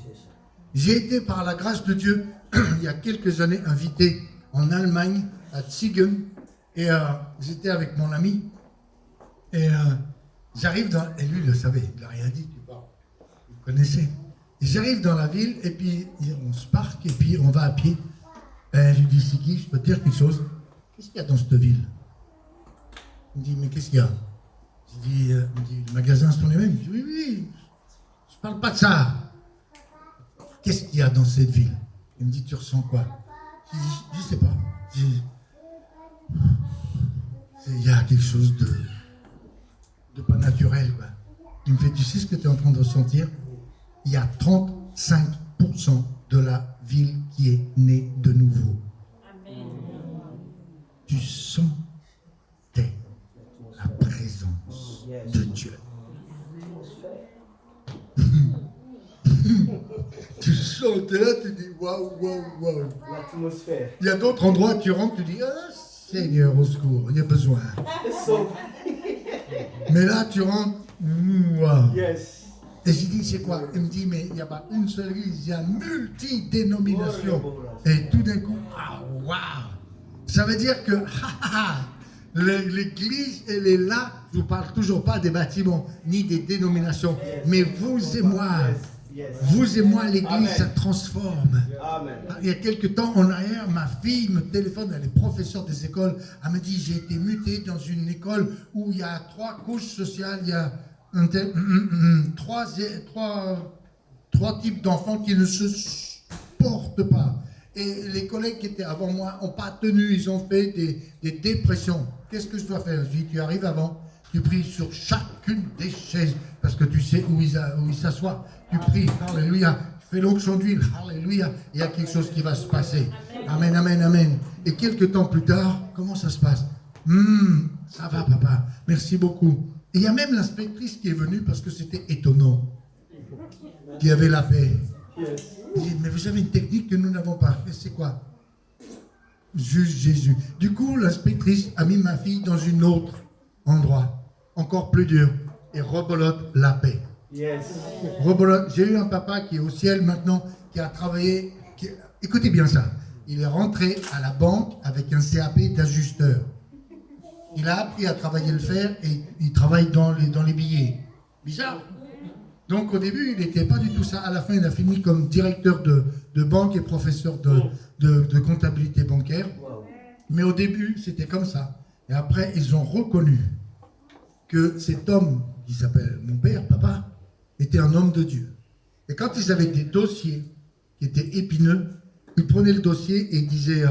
J'ai été, par la grâce de Dieu, il y a quelques années, invité en Allemagne, à Ziegen, et j'étais avec mon ami, et j'arrive dans... Et lui, il le savait, il n'a rien dit, tu vois, vous connaissez. Et j'arrive dans la ville, et puis on se parque, et puis on va à pied. Et je lui dis, Siki, je peux te dire quelque chose? Qu'est-ce qu'il y a dans cette ville? Il me dit, mais qu'est-ce qu'il y a? Je dis, il me dit, les magasins sont les mêmes. Je dis, oui, je ne parle pas de ça. Qu'est-ce qu'il y a dans cette ville? Il me dit, tu ressens quoi? Je dis, je ne sais pas. Il y a quelque chose de pas naturel, quoi. Il me fait, tu sais ce que tu es en train de ressentir? Il y a 35% de la ville qui est née de nouveau. Amen. Tu sentais la présence de Dieu. Tu sentais là, tu dis waouh, waouh, waouh. L'atmosphère. Il y a d'autres endroits, tu rentres, tu dis ah, Seigneur, au secours, il y a besoin. Mais là, tu rentres, waouh. Yes. Et j'ai dit, c'est quoi? Il me dit, mais il n'y a pas une seule église, il y a multi-dénominations. Et tout d'un coup, waouh. Ça veut dire que l'église, elle est là. Je ne vous parle toujours pas des bâtiments, ni des dénominations. Mais vous et moi, l'église, ça transforme. Amen. Il y a quelques temps en arrière, ma fille me téléphone, elle est professeure des écoles. Elle me dit, j'ai été mutée dans une école où il y a 3 couches sociales, il y a trois types d'enfants qui ne se portent pas. Et les collègues qui étaient avant moi n'ont pas tenu, ils ont fait des dépressions. Qu'est-ce que je dois faire? Je dis, tu arrives avant, tu pries sur chacune des chaises, parce que tu sais où ils s'assoient. Tu pries, alléluia, tu fais l'onction d'huile, alléluia, il y a quelque chose qui va se passer. Amen, amen, amen. Et quelques temps plus tard, comment ça se passe? Ça va, papa, merci beaucoup. Et il y a même l'inspectrice qui est venue parce que c'était étonnant, qui avait la paix. Il dit, mais vous avez une technique que nous n'avons pas. Et c'est quoi? Juste Jésus. Du coup, l'inspectrice a mis ma fille dans un autre endroit, encore plus dur, et rebolote la paix. Rebolote. J'ai eu un papa qui est au ciel maintenant, qui a travaillé. Écoutez bien ça. Il est rentré à la banque avec un CAP d'ajusteur. Il a appris à travailler le fer et il travaille dans les billets. Bizarre. Donc au début, il n'était pas du tout ça. À la fin, il a fini comme directeur de banque et professeur de comptabilité bancaire. Mais au début, c'était comme ça. Et après, ils ont reconnu que cet homme, qui s'appelle mon père, papa, était un homme de Dieu. Et quand ils avaient des dossiers qui étaient épineux, ils prenaient le dossier et ils disaient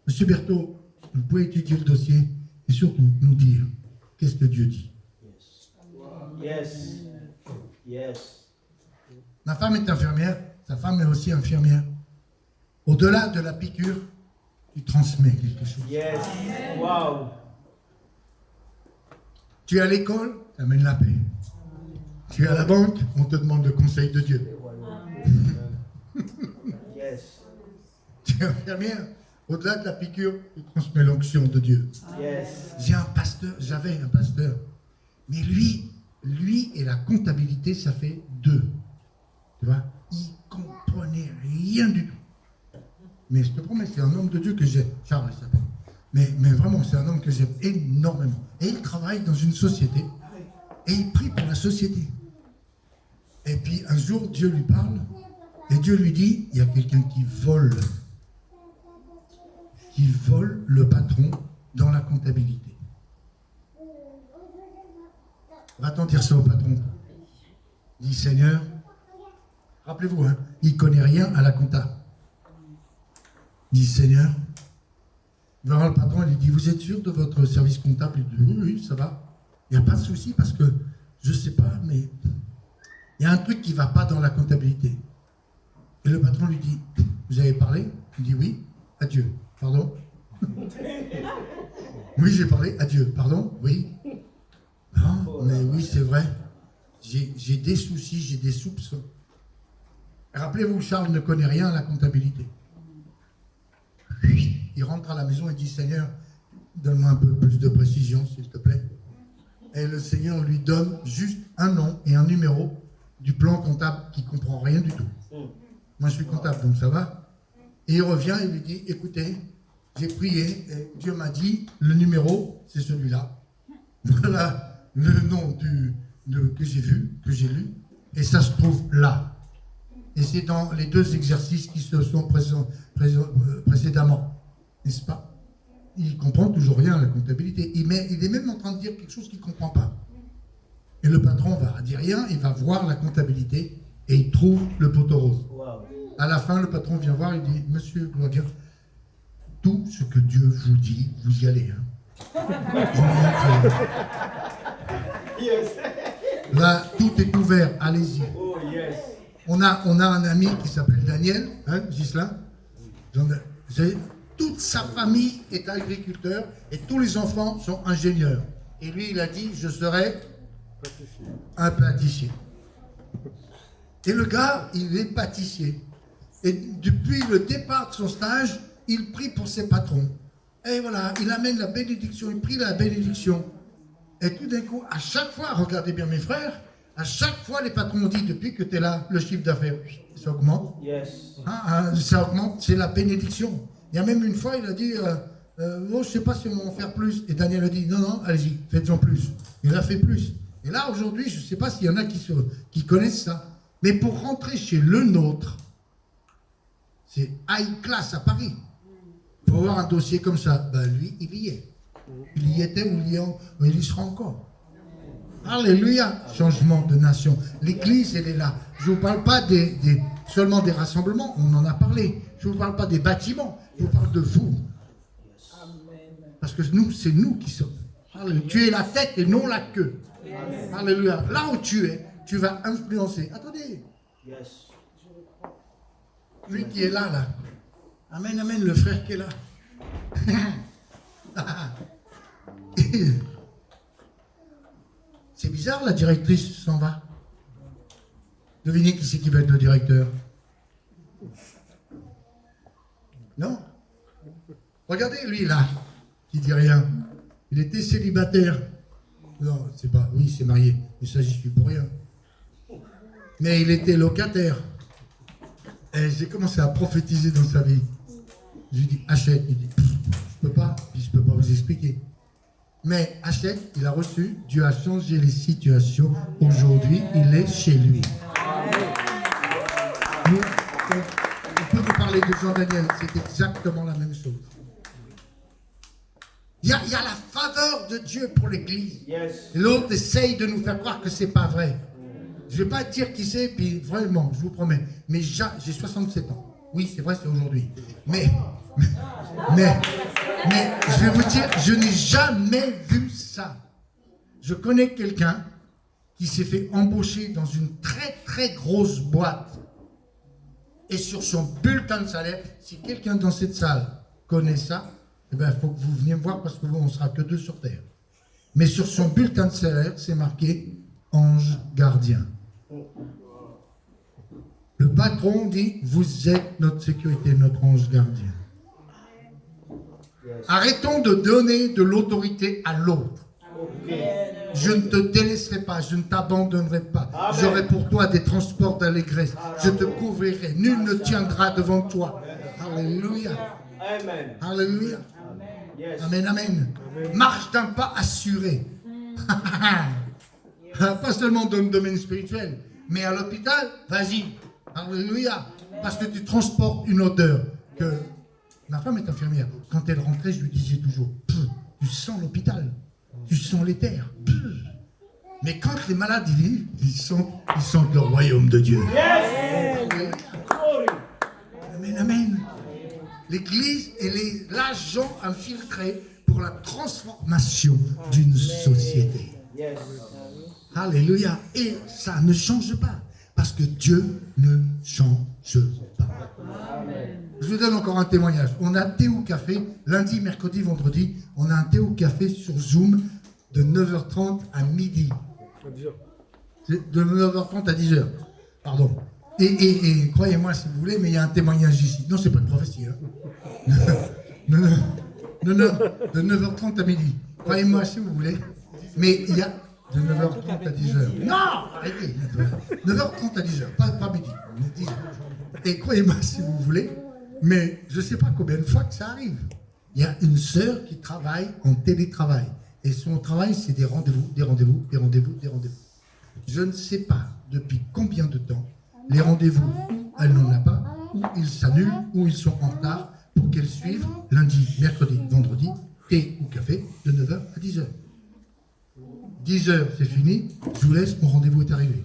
Monsieur Berthaud, vous pouvez étudier le dossier et surtout nous dire qu'est-ce que Dieu dit. Yes. Yes. Ma femme est infirmière, sa femme est aussi infirmière. Au-delà de la piqûre, tu transmets quelque chose. Yes. Wow. Tu es à l'école, tu amènes la paix. Tu es à la banque, on te demande le conseil de Dieu. Yes. Tu es infirmière, au-delà de la piqûre, tu transmets l'onction de Dieu. Yes. J'avais un pasteur, mais lui et la comptabilité, ça fait deux. Tu vois, il comprenait rien du tout. Mais je te promets, c'est un homme de Dieu que j'aime. Charles, il s'appelle. Mais vraiment, c'est un homme que j'aime énormément. Et il travaille dans une société. Et il prie pour la société. Et puis un jour, Dieu lui parle. Et Dieu lui dit, il y a quelqu'un qui vole le patron dans la comptabilité. Va-t'en dire ça au patron. Dis Seigneur, rappelez-vous, hein, il ne connaît rien à la compta. Dis Seigneur, il va voir le patron, il lui dit, vous êtes sûr de votre service comptable? Il dit, oui, ça va. Il n'y a pas de souci parce que, je ne sais pas, mais il y a un truc qui ne va pas dans la comptabilité. Et le patron lui dit, vous avez parlé? Il dit, oui, à Dieu. Pardon? Oui, j'ai parlé, à Dieu. Pardon? Oui. Non, mais oui, c'est vrai. J'ai des soucis, j'ai des soupçons. Rappelez-vous, Charles ne connaît rien à la comptabilité. Il rentre à la maison et dit, Seigneur, donne-moi un peu plus de précision, s'il te plaît. Et le Seigneur lui donne juste un nom et un numéro du plan comptable qui ne comprend rien du tout. Moi, je suis comptable, donc ça va. Et il revient et lui dit, écoutez, j'ai prié et Dieu m'a dit, le numéro, c'est celui-là. Voilà le nom que j'ai vu, que j'ai lu, et ça se trouve là. Et c'est dans les deux exercices qui se sont précédemment, n'est-ce pas? Il comprend toujours rien à la comptabilité. Il est même en train de dire quelque chose qu'il ne comprend pas. Et le patron va dire rien, il va voir la comptabilité et il trouve le poteau rose. Wow. À la fin, le patron vient voir, il dit, Monsieur Gloria, tout ce que Dieu vous dit, vous y allez. Hein. Là, tout est ouvert, allez-y. Oh, yes. On a un ami qui s'appelle Daniel, hein, Ghislain. Toute sa famille est agriculteur et tous les enfants sont ingénieurs. Et lui, il a dit, je serai un pâtissier. Et le gars, il est pâtissier. Et depuis le départ de son stage, il prie pour ses patrons. Et voilà, il amène la bénédiction, il prie la bénédiction. Et tout d'un coup, à chaque fois, regardez bien mes frères, à chaque fois, les patrons ont dit, depuis que tu es là, le chiffre d'affaires, ça augmente. Yes. Ça augmente, c'est la bénédiction. Il y a même une fois, il a dit, je ne sais pas si on va en faire plus. Et Daniel a dit, non, allez-y, faites-en plus. Il a fait plus. Et là, aujourd'hui, je ne sais pas s'il y en a qui connaissent ça. Mais pour rentrer chez le nôtre, c'est high class à Paris. Pour avoir un dossier comme ça, ben lui, il y est. Il y était ou il y sera encore. Alléluia. Changement de nation. L'église, elle est là. Je ne vous parle pas seulement des rassemblements, on en a parlé. Je ne vous parle pas des bâtiments, je vous parle de vous. Parce que nous, c'est nous qui sommes. Alléluia. Tu es la tête et non la queue. Alléluia. Là où tu es, tu vas influencer. Attendez. Lui qui est là, là. Amen, amen, le frère qui est là. C'est bizarre, la directrice s'en va. Devinez qui c'est qui va être le directeur? Non? Regardez, lui, là, qui dit rien. Il était célibataire. Non, c'est pas... Oui, il s'est marié. Mais ça, j'y suis pour rien. Mais il était locataire. Et j'ai commencé à prophétiser dans sa vie. Je lui dis, achète. Il dit, je peux pas. Puis je peux pas vous expliquer. Mais achète, il a reçu. Dieu a changé les situations. Aujourd'hui, il est chez lui. Nous, on peut vous parler de Jean-Daniel. C'est exactement la même chose. Il y a la faveur de Dieu pour l'Église. L'autre essaye de nous faire croire que c'est pas vrai. Je ne vais pas dire qui c'est, puis vraiment, je vous promets. Mais j'ai 67 ans. Oui, c'est vrai, c'est aujourd'hui. Mais, je vais vous dire, je n'ai jamais vu ça. Je connais quelqu'un qui s'est fait embaucher dans une très, très grosse boîte. Et sur son bulletin de salaire, si quelqu'un dans cette salle connaît ça, eh bien, il faut que vous veniez me voir parce que vous, on ne sera que 2 sur terre. Mais sur son bulletin de salaire, c'est marqué ange gardien. Le patron dit, vous êtes notre sécurité, notre ange gardien. Arrêtons de donner de l'autorité à l'autre. Je ne te délaisserai pas, je ne t'abandonnerai pas. J'aurai pour toi des transports d'allégresse. Je te couvrirai, nul ne tiendra devant toi. Alléluia. Alléluia. Amen, amen. Marche d'un pas assuré. Pas seulement dans le domaine spirituel, mais à l'hôpital, vas-y. Alléluia. Parce que tu transportes une odeur. Que ma femme est infirmière. Quand elle rentrait, je lui disais toujours, tu sens l'hôpital, tu sens les terres. Mais quand les malades y vivent, ils sentent le royaume de Dieu. Amen, amen. L'Église, elle est l'agent infiltré pour la transformation d'une société. Alléluia. Et ça ne change pas. Parce que Dieu ne change pas. Je vous donne encore un témoignage. On a thé ou café, lundi, mercredi, vendredi. On a un thé ou café sur Zoom de 9h30 à midi. De 9h30 à 10h. Pardon. Et croyez-moi si vous voulez, mais il y a un témoignage ici. Non, c'est pas une prophétie. Hein. Non, de 9h30 à midi. Croyez-moi si vous voulez, mais il y a de 9h30 à 10h. Non, arrêtez. 9h30 à 10h, pas midi. 10h. Et croyez-moi si vous voulez, mais je ne sais pas combien de fois que ça arrive. Il y a une sœur qui travaille en télétravail. Et son travail, c'est des rendez-vous, des rendez-vous, des rendez-vous, des rendez-vous. Je ne sais pas depuis combien de temps les rendez-vous, elle n'en a pas, ou ils s'annulent, ou ils sont en retard pour qu'elle suive lundi, mercredi, vendredi, thé ou café de 9h à 10h. 10h, c'est fini, je vous laisse, mon rendez-vous est arrivé.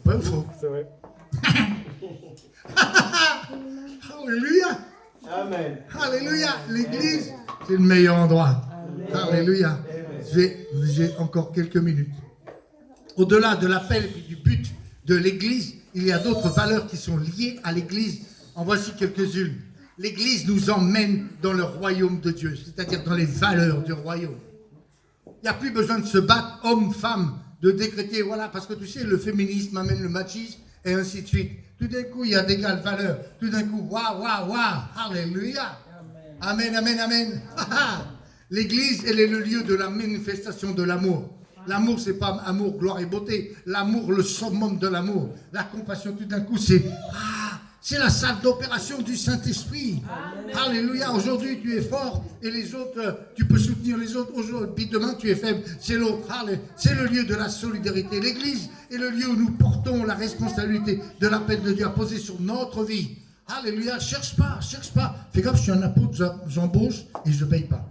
Pas ou faux? C'est vrai. Alléluia. Amen. Alléluia. L'église, c'est le meilleur endroit. Alléluia. J'ai encore quelques minutes. Au-delà de l'appel et du but de l'église, il y a d'autres valeurs qui sont liées à l'église. En voici quelques-unes. L'église nous emmène dans le royaume de Dieu, c'est-à-dire dans les valeurs du royaume. Il n'y a plus besoin de se battre, homme, femme, de décréter, voilà, parce que tu sais, le féminisme amène le machisme, et ainsi de suite. Tout d'un coup, il y a d'égales valeurs. Tout d'un coup, waouh, waouh, waouh, alléluia. Amen, amen, amen. L'église, elle est le lieu de la manifestation de l'amour. L'amour, c'est pas amour, gloire et beauté. L'amour, le summum de l'amour. La compassion, tout d'un coup, c'est la salle d'opération du Saint-Esprit. Alléluia. Aujourd'hui, tu es fort et les autres, tu peux soutenir les autres. Aujourd'hui, puis demain, tu es faible. C'est l'autre. C'est le lieu de la solidarité. L'Église est le lieu où nous portons la responsabilité de l'appel de Dieu à poser sur notre vie. Alléluia. Cherche pas. Fais gaffe, je suis un apôtre, j'embauche et je ne paye pas.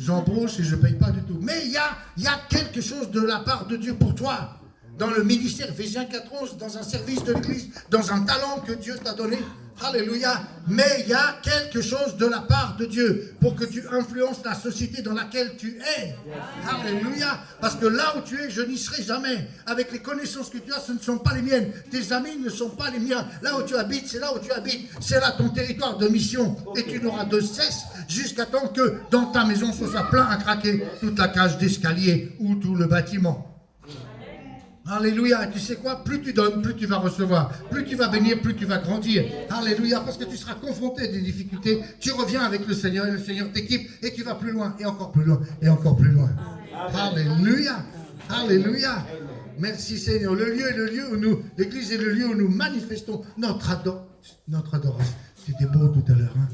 j'embauche et je ne paye pas du tout. Mais il y a quelque chose de la part de Dieu pour toi. Dans le ministère, Ephésiens 4:11, dans un service de l'Église, dans un talent que Dieu t'a donné. Alléluia. Mais il y a quelque chose de la part de Dieu pour que tu influences la société dans laquelle tu es. Alléluia. Parce que là où tu es, je n'y serai jamais. Avec les connaissances que tu as, ce ne sont pas les miennes. Tes amis ne sont pas les miens. Là où tu habites, c'est là où tu habites. C'est là ton territoire de mission. Et tu n'auras de cesse jusqu'à temps que dans ta maison, ce soit plein à craquer toute la cage d'escalier ou tout le bâtiment. Alléluia, et tu sais quoi? Plus tu donnes, plus tu vas recevoir. Plus tu vas bénir, plus tu vas grandir. Alléluia, parce que tu seras confronté à des difficultés. Tu reviens avec le Seigneur et le Seigneur t'équipe et tu vas plus loin, et encore plus loin, et encore plus loin. Alléluia, alléluia. Merci Seigneur. Le lieu est le lieu où nous, l'église est le lieu où nous manifestons notre adoration. C'était beau tout à l'heure, hein?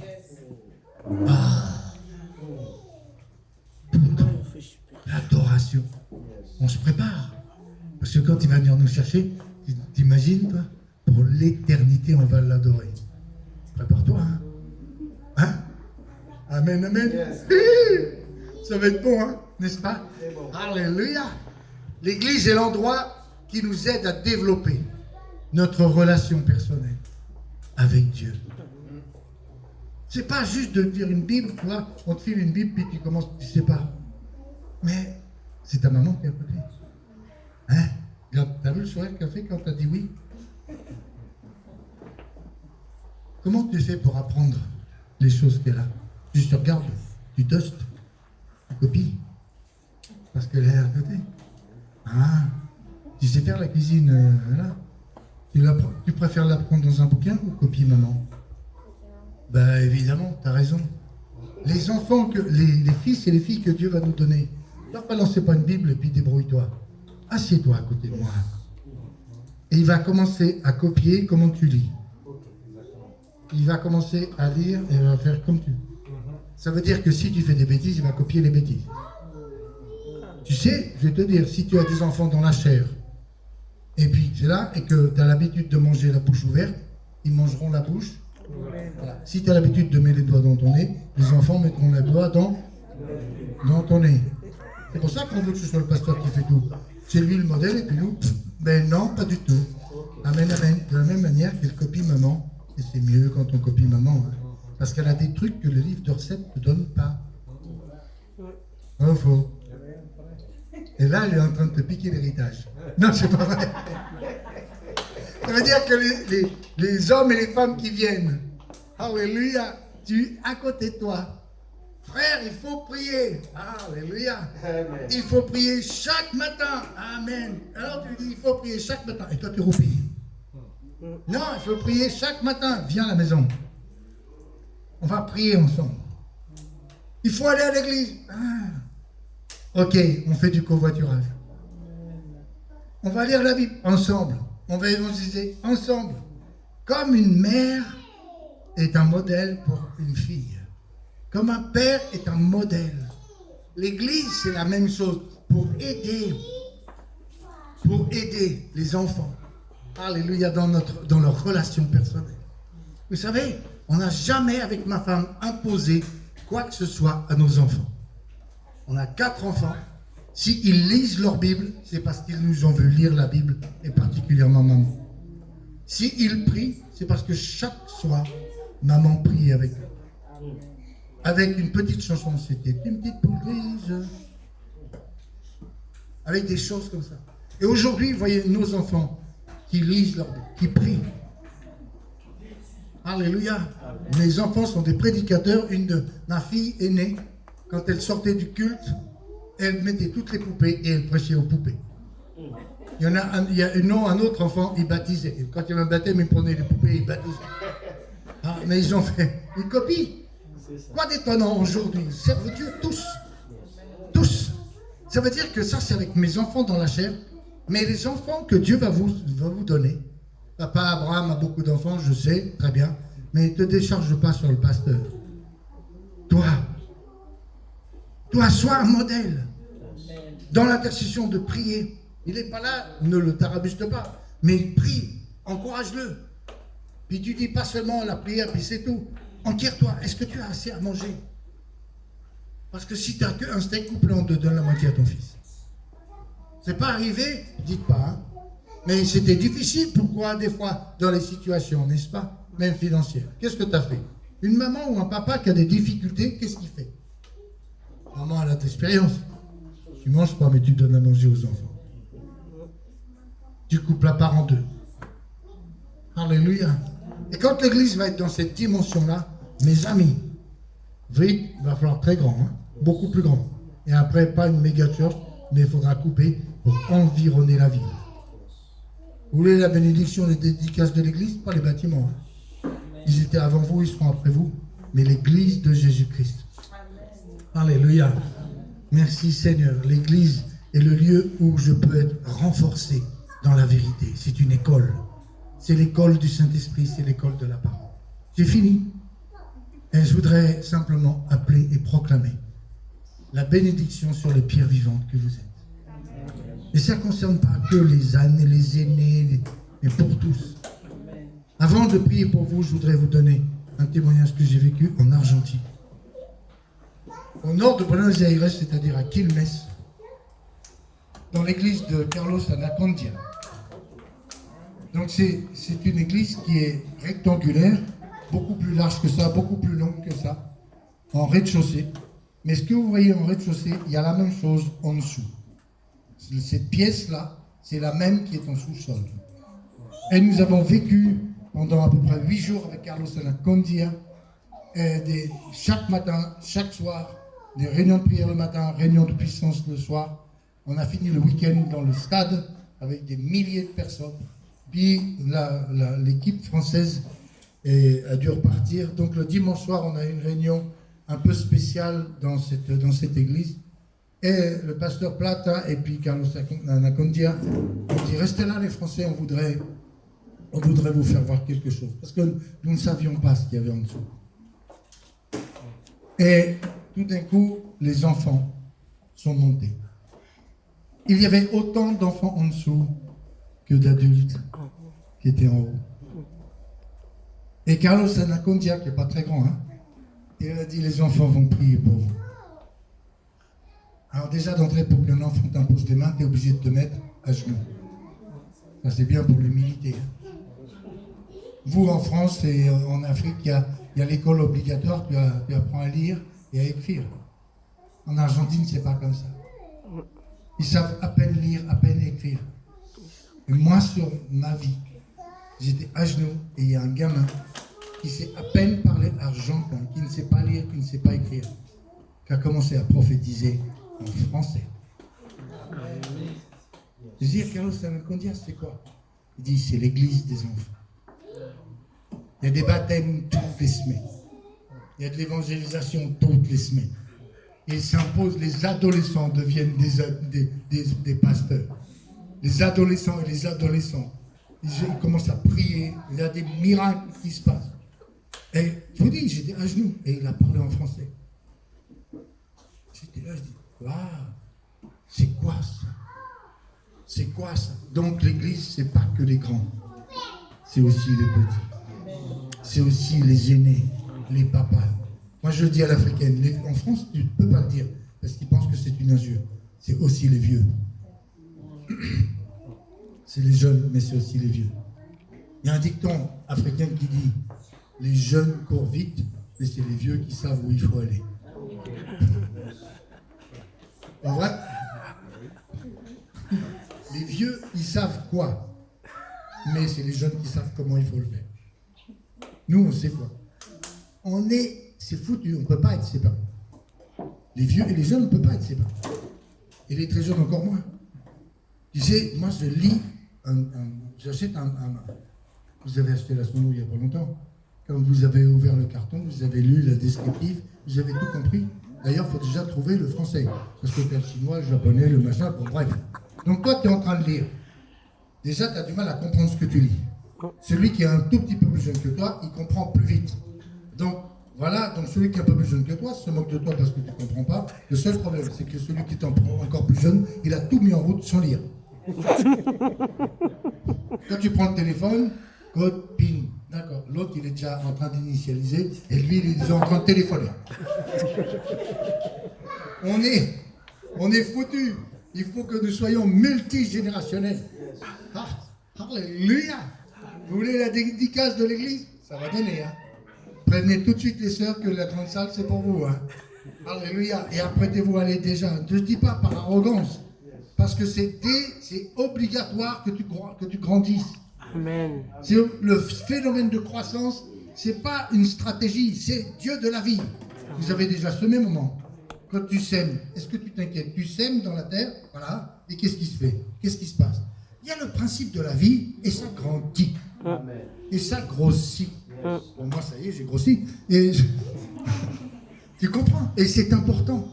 L'adoration. On se prépare. Parce que quand il va venir nous chercher, t'imagines, toi, pour l'éternité, on va l'adorer. Prépare-toi, hein? Hein? Amen, amen. Yes. Ça va être bon, hein? N'est-ce pas? Bon. Alléluia. L'église est l'endroit qui nous aide à développer notre relation personnelle avec Dieu. C'est pas juste de dire une Bible, tu vois, on te file une Bible, puis tu commences, tu sais pas. Mais c'est ta maman qui est à côté. Hein? T'as vu le sourire qu'elle a fait quand t'as dit oui? Comment tu fais pour apprendre les choses qu'elle a? Tu te regardes, tu dustes, tu copies. Parce qu'elle est à côté. Ah, tu sais faire la cuisine, là. Tu préfères l'apprendre dans un bouquin ou copier maman? Ben évidemment, t'as raison. Les enfants, les fils et les filles que Dieu va nous donner, leur balancez pas une Bible et puis débrouille-toi. Assieds-toi à côté de moi. Et il va commencer à copier comment tu lis. Il va commencer à lire et il va faire comme tu. Ça veut dire que si tu fais des bêtises, il va copier les bêtises. Tu sais, je vais te dire, si tu as des enfants dans la chair, et puis c'est là, et que tu as l'habitude de manger la bouche ouverte, ils mangeront la bouche. Voilà. Si tu as l'habitude de mettre les doigts dans ton nez, les enfants mettront les doigts dans ton nez. C'est pour ça qu'on veut que ce soit le pasteur qui fait tout. C'est lui le modèle et puis nous, ben non, pas du tout. Amen, amen. De la même manière qu'elle copie maman, et c'est mieux quand on copie maman, hein, parce qu'elle a des trucs que le livre de recettes ne te donne pas. Oh, faux. Et là, elle est en train de te piquer l'héritage. Non, c'est pas vrai. Ça veut dire que les hommes et les femmes qui viennent, alléluia, à côté de toi, frère, il faut prier. Alléluia. Amen. Il faut prier chaque matin. Amen. Alors tu dis, il faut prier chaque matin. Et toi, tu roupilles. Non, il faut prier chaque matin. Viens à la maison. On va prier ensemble. Il faut aller à l'église. Ok, on fait du covoiturage. On va lire la Bible ensemble. On va évangéliser ensemble. Comme une mère est un modèle pour une fille. Comme un père est un modèle. L'église, c'est la même chose. Pour aider les enfants. Alléluia, dans leur relation personnelle. Vous savez, on n'a jamais, avec ma femme, imposé quoi que ce soit à nos enfants. On a 4 enfants. S'ils lisent leur Bible, c'est parce qu'ils nous ont vu lire la Bible, et particulièrement maman. S'ils prient, c'est parce que chaque soir, maman prie avec eux. Avec une petite chanson, c'était une petite poule grise. Avec des choses comme ça. Et aujourd'hui, vous voyez nos enfants qui lisent leur Bible, qui prient. Alléluia. Mes enfants sont des prédicateurs. Une de ma fille aînée, quand elle sortait du culte, elle mettait toutes les poupées et elle prêchait aux poupées. Il y a un autre enfant, il baptisait. Et quand il y avait un baptême, il prenait les poupées et il baptisait. Ah, mais ils ont fait une copie. Quoi d'étonnant aujourd'hui? Ils servent Dieu tous. Tous. Ça veut dire que ça, c'est avec mes enfants dans la chair. Mais les enfants que Dieu va vous donner. Papa Abraham a beaucoup d'enfants, je sais, très bien. Mais ne te décharge pas sur le pasteur. Toi, sois un modèle. Dans l'intercession de prier. Il n'est pas là, ne le tarabuste pas. Mais prie, encourage-le. Puis tu dis pas seulement la prière, puis c'est tout. Enquire-toi, est-ce que tu as assez à manger? Parce que si tu n'as qu'un steak, coupe-le en deux, donne la moitié à ton fils. C'est pas arrivé, dites pas, hein. Mais c'était difficile, pourquoi, des fois, dans les situations, n'est-ce pas? Même financières. Qu'est-ce que tu as fait? Une maman ou un papa qui a des difficultés, qu'est-ce qu'il fait? Maman, elle a de l'expérience. Tu manges pas, mais tu donnes à manger aux enfants. Tu coupes la part en deux. Alléluia. Et quand l'église va être dans cette dimension-là, mes amis, vite, il va falloir très grand, hein, beaucoup plus grand. Et après, pas une méga church, mais il faudra couper pour environner la ville. Vous voulez la bénédiction, les dédicaces de l'église? Pas les bâtiments. Hein. Ils étaient avant vous, ils seront après vous. Mais l'église de Jésus-Christ. Alléluia. Merci Seigneur. L'église est le lieu où je peux être renforcé dans la vérité. C'est une école. C'est l'école du Saint-Esprit, c'est l'école de la parole. J'ai fini. Et je voudrais simplement appeler et proclamer la bénédiction sur les pierres vivantes que vous êtes. Et ça ne concerne pas que les ânes, les aînés, mais pour tous. Avant de prier pour vous, je voudrais vous donner un témoignage que j'ai vécu en Argentine. Au nord de Buenos Aires, c'est-à-dire à Quilmes, dans l'église de Carlos Anacondia. Donc c'est une église qui est rectangulaire, beaucoup plus large que ça, beaucoup plus longue que ça, en rez-de-chaussée. Mais ce que vous voyez en rez-de-chaussée, il y a la même chose en dessous. Cette pièce-là, c'est la même qui est en sous-sol. Et nous avons vécu pendant à peu près 8 jours avec Carlos Anacondia, chaque matin, chaque soir, des réunions de prière le matin, réunions de puissance le soir. On a fini le week-end dans le stade avec des milliers de personnes. Puis l'équipe française a dû repartir. Donc le dimanche soir, on a eu une réunion un peu spéciale dans cette église. Et le pasteur Plata et puis Carlos Anacondia ont dit: restez là les Français, on voudrait vous faire voir quelque chose. Parce que nous ne savions pas ce qu'il y avait en dessous. Et tout d'un coup, les enfants sont montés. Il y avait autant d'enfants en dessous que d'adultes qui étaient en haut. Et Carlos Anacondia, qui n'est pas très grand, hein, il a dit: les enfants vont prier pour vous. Alors déjà d'entrée, pour qu'un enfant t'impose des mains, tu es obligé de te mettre à genoux. Ça c'est bien pour l'humilité. Vous en France et en Afrique, il y a l'école obligatoire, tu apprends à lire et à écrire. En Argentine, c'est pas comme ça. Ils savent à peine lire, à peine écrire. Et moi, sur ma vie, j'étais à genoux et il y a un gamin qui sait à peine parler argentin, qui ne sait pas lire, qui ne sait pas écrire, qui a commencé à prophétiser en français. Je dis à Carlos Anacondia, c'est quoi? Il dit: c'est l'église des enfants. Il y a des baptêmes toutes les semaines. Il y a de l'évangélisation toutes les semaines. Il s'impose, les adolescents deviennent des pasteurs. Les adolescents et les adolescentes, ils commencent à prier, il y a des miracles qui se passent. Et je vous dis, j'étais à genoux et il a parlé en français. J'étais là, je dis: waouh, c'est quoi ça? C'est quoi ça? Donc l'église, c'est pas que les grands, c'est aussi les petits. C'est aussi les aînés, les papas. Moi je dis à l'africaine, en France, tu ne peux pas le dire, parce qu'ils pensent que c'est une injure. C'est aussi les vieux. C'est les jeunes, mais c'est aussi les vieux. Il y a un dicton africain qui dit: les jeunes courent vite, mais c'est les vieux qui savent où il faut aller. En vrai, les vieux, ils savent quoi, mais c'est les jeunes qui savent comment il faut le faire. Nous, on sait quoi. C'est foutu, on ne peut pas être séparés. Les vieux et les jeunes, on ne peut pas être séparés. Et les très jeunes encore moins. Tu sais, moi je lis, j'achète vous avez acheté la Sono il n'y a pas longtemps. Quand vous avez ouvert le carton, vous avez lu la descriptive, vous avez tout compris. D'ailleurs, il faut déjà trouver le français. Parce que le chinois, le japonais, le machin, bon bref. Donc toi, tu es en train de lire. Déjà, tu as du mal à comprendre ce que tu lis. Celui qui est un tout petit peu plus jeune que toi, il comprend plus vite. Donc, voilà, donc celui qui est un peu plus jeune que toi se moque de toi parce que tu ne comprends pas. Le seul problème, c'est que celui qui est encore plus jeune, il a tout mis en route sans lire. Quand tu prends le téléphone, code, PIN, d'accord. L'autre, il est déjà en train d'initialiser et lui, il est déjà en train de téléphoner. on est foutus. Il faut que nous soyons multigénérationnels. Ah, alléluia. Vous voulez la dédicace de l'église? Ça va donner. Hein. Prévenez tout de suite les sœurs que la grande salle, c'est pour vous. Hein. Alléluia. Et apprêtez-vous à aller déjà. Ne dis pas par arrogance. Parce que c'est obligatoire que tu grandisses. Amen. C'est le phénomène de croissance, c'est pas une stratégie, c'est Dieu de la vie. Vous avez déjà semé, maman. Quand tu sèmes, est-ce que tu t'inquiètes? Tu sèmes dans la terre, voilà, et qu'est-ce qui se fait? Qu'est-ce qui se passe? Il y a le principe de la vie, et ça grandit. Et ça grossit. Bon, moi, ça y est, j'ai grossi. Et tu comprends? Et c'est important.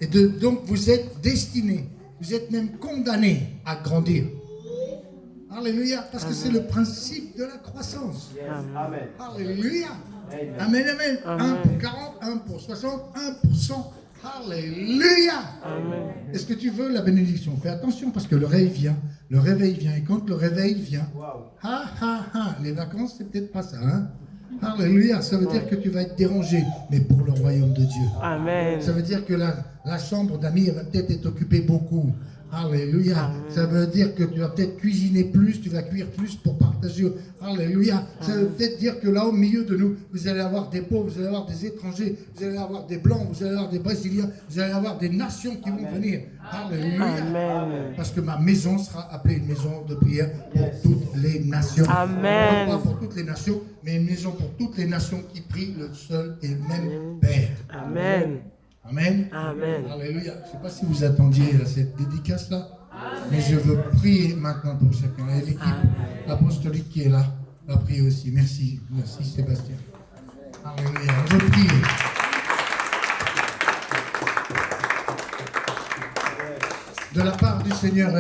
Et donc, vous êtes destinés, vous êtes même condamnés à grandir. Alléluia, parce que c'est le principe de la croissance. Amen. Alléluia. Amen, amen. 1 pour 40, 1 pour 60, 1 pour 100. Alléluia. Amen. Est-ce que tu veux la bénédiction? Fais attention parce que le réveil vient. Le réveil vient. Et quand le réveil vient, les vacances, c'est peut-être pas ça. Hein? Alléluia. Ça veut dire que tu vas être dérangé, mais pour le royaume de Dieu. Amen. Ça veut dire que la chambre d'amis va peut-être être occupée beaucoup. Alléluia. Amen. Ça veut dire que tu vas peut-être cuisiner plus, tu vas cuire plus pour partager. Alléluia. Ça veut peut-être dire que là, au milieu de nous, vous allez avoir des pauvres, vous allez avoir des étrangers, vous allez avoir des blancs, vous allez avoir des brésiliens, vous allez avoir des nations qui vont venir. Alléluia. Amen. Parce que ma maison sera appelée une maison de prière pour toutes les nations. Amen. Non pas pour toutes les nations, mais une maison pour toutes les nations qui prient le seul et même Père. Amen. Amen. Amen. Alléluia. Je ne sais pas si vous attendiez à cette dédicace-là, mais je veux prier maintenant pour chacun. Et l'équipe apostolique qui est là va prier aussi. Merci. Merci Sébastien. Alléluia. On veut prier. De la part du Seigneur,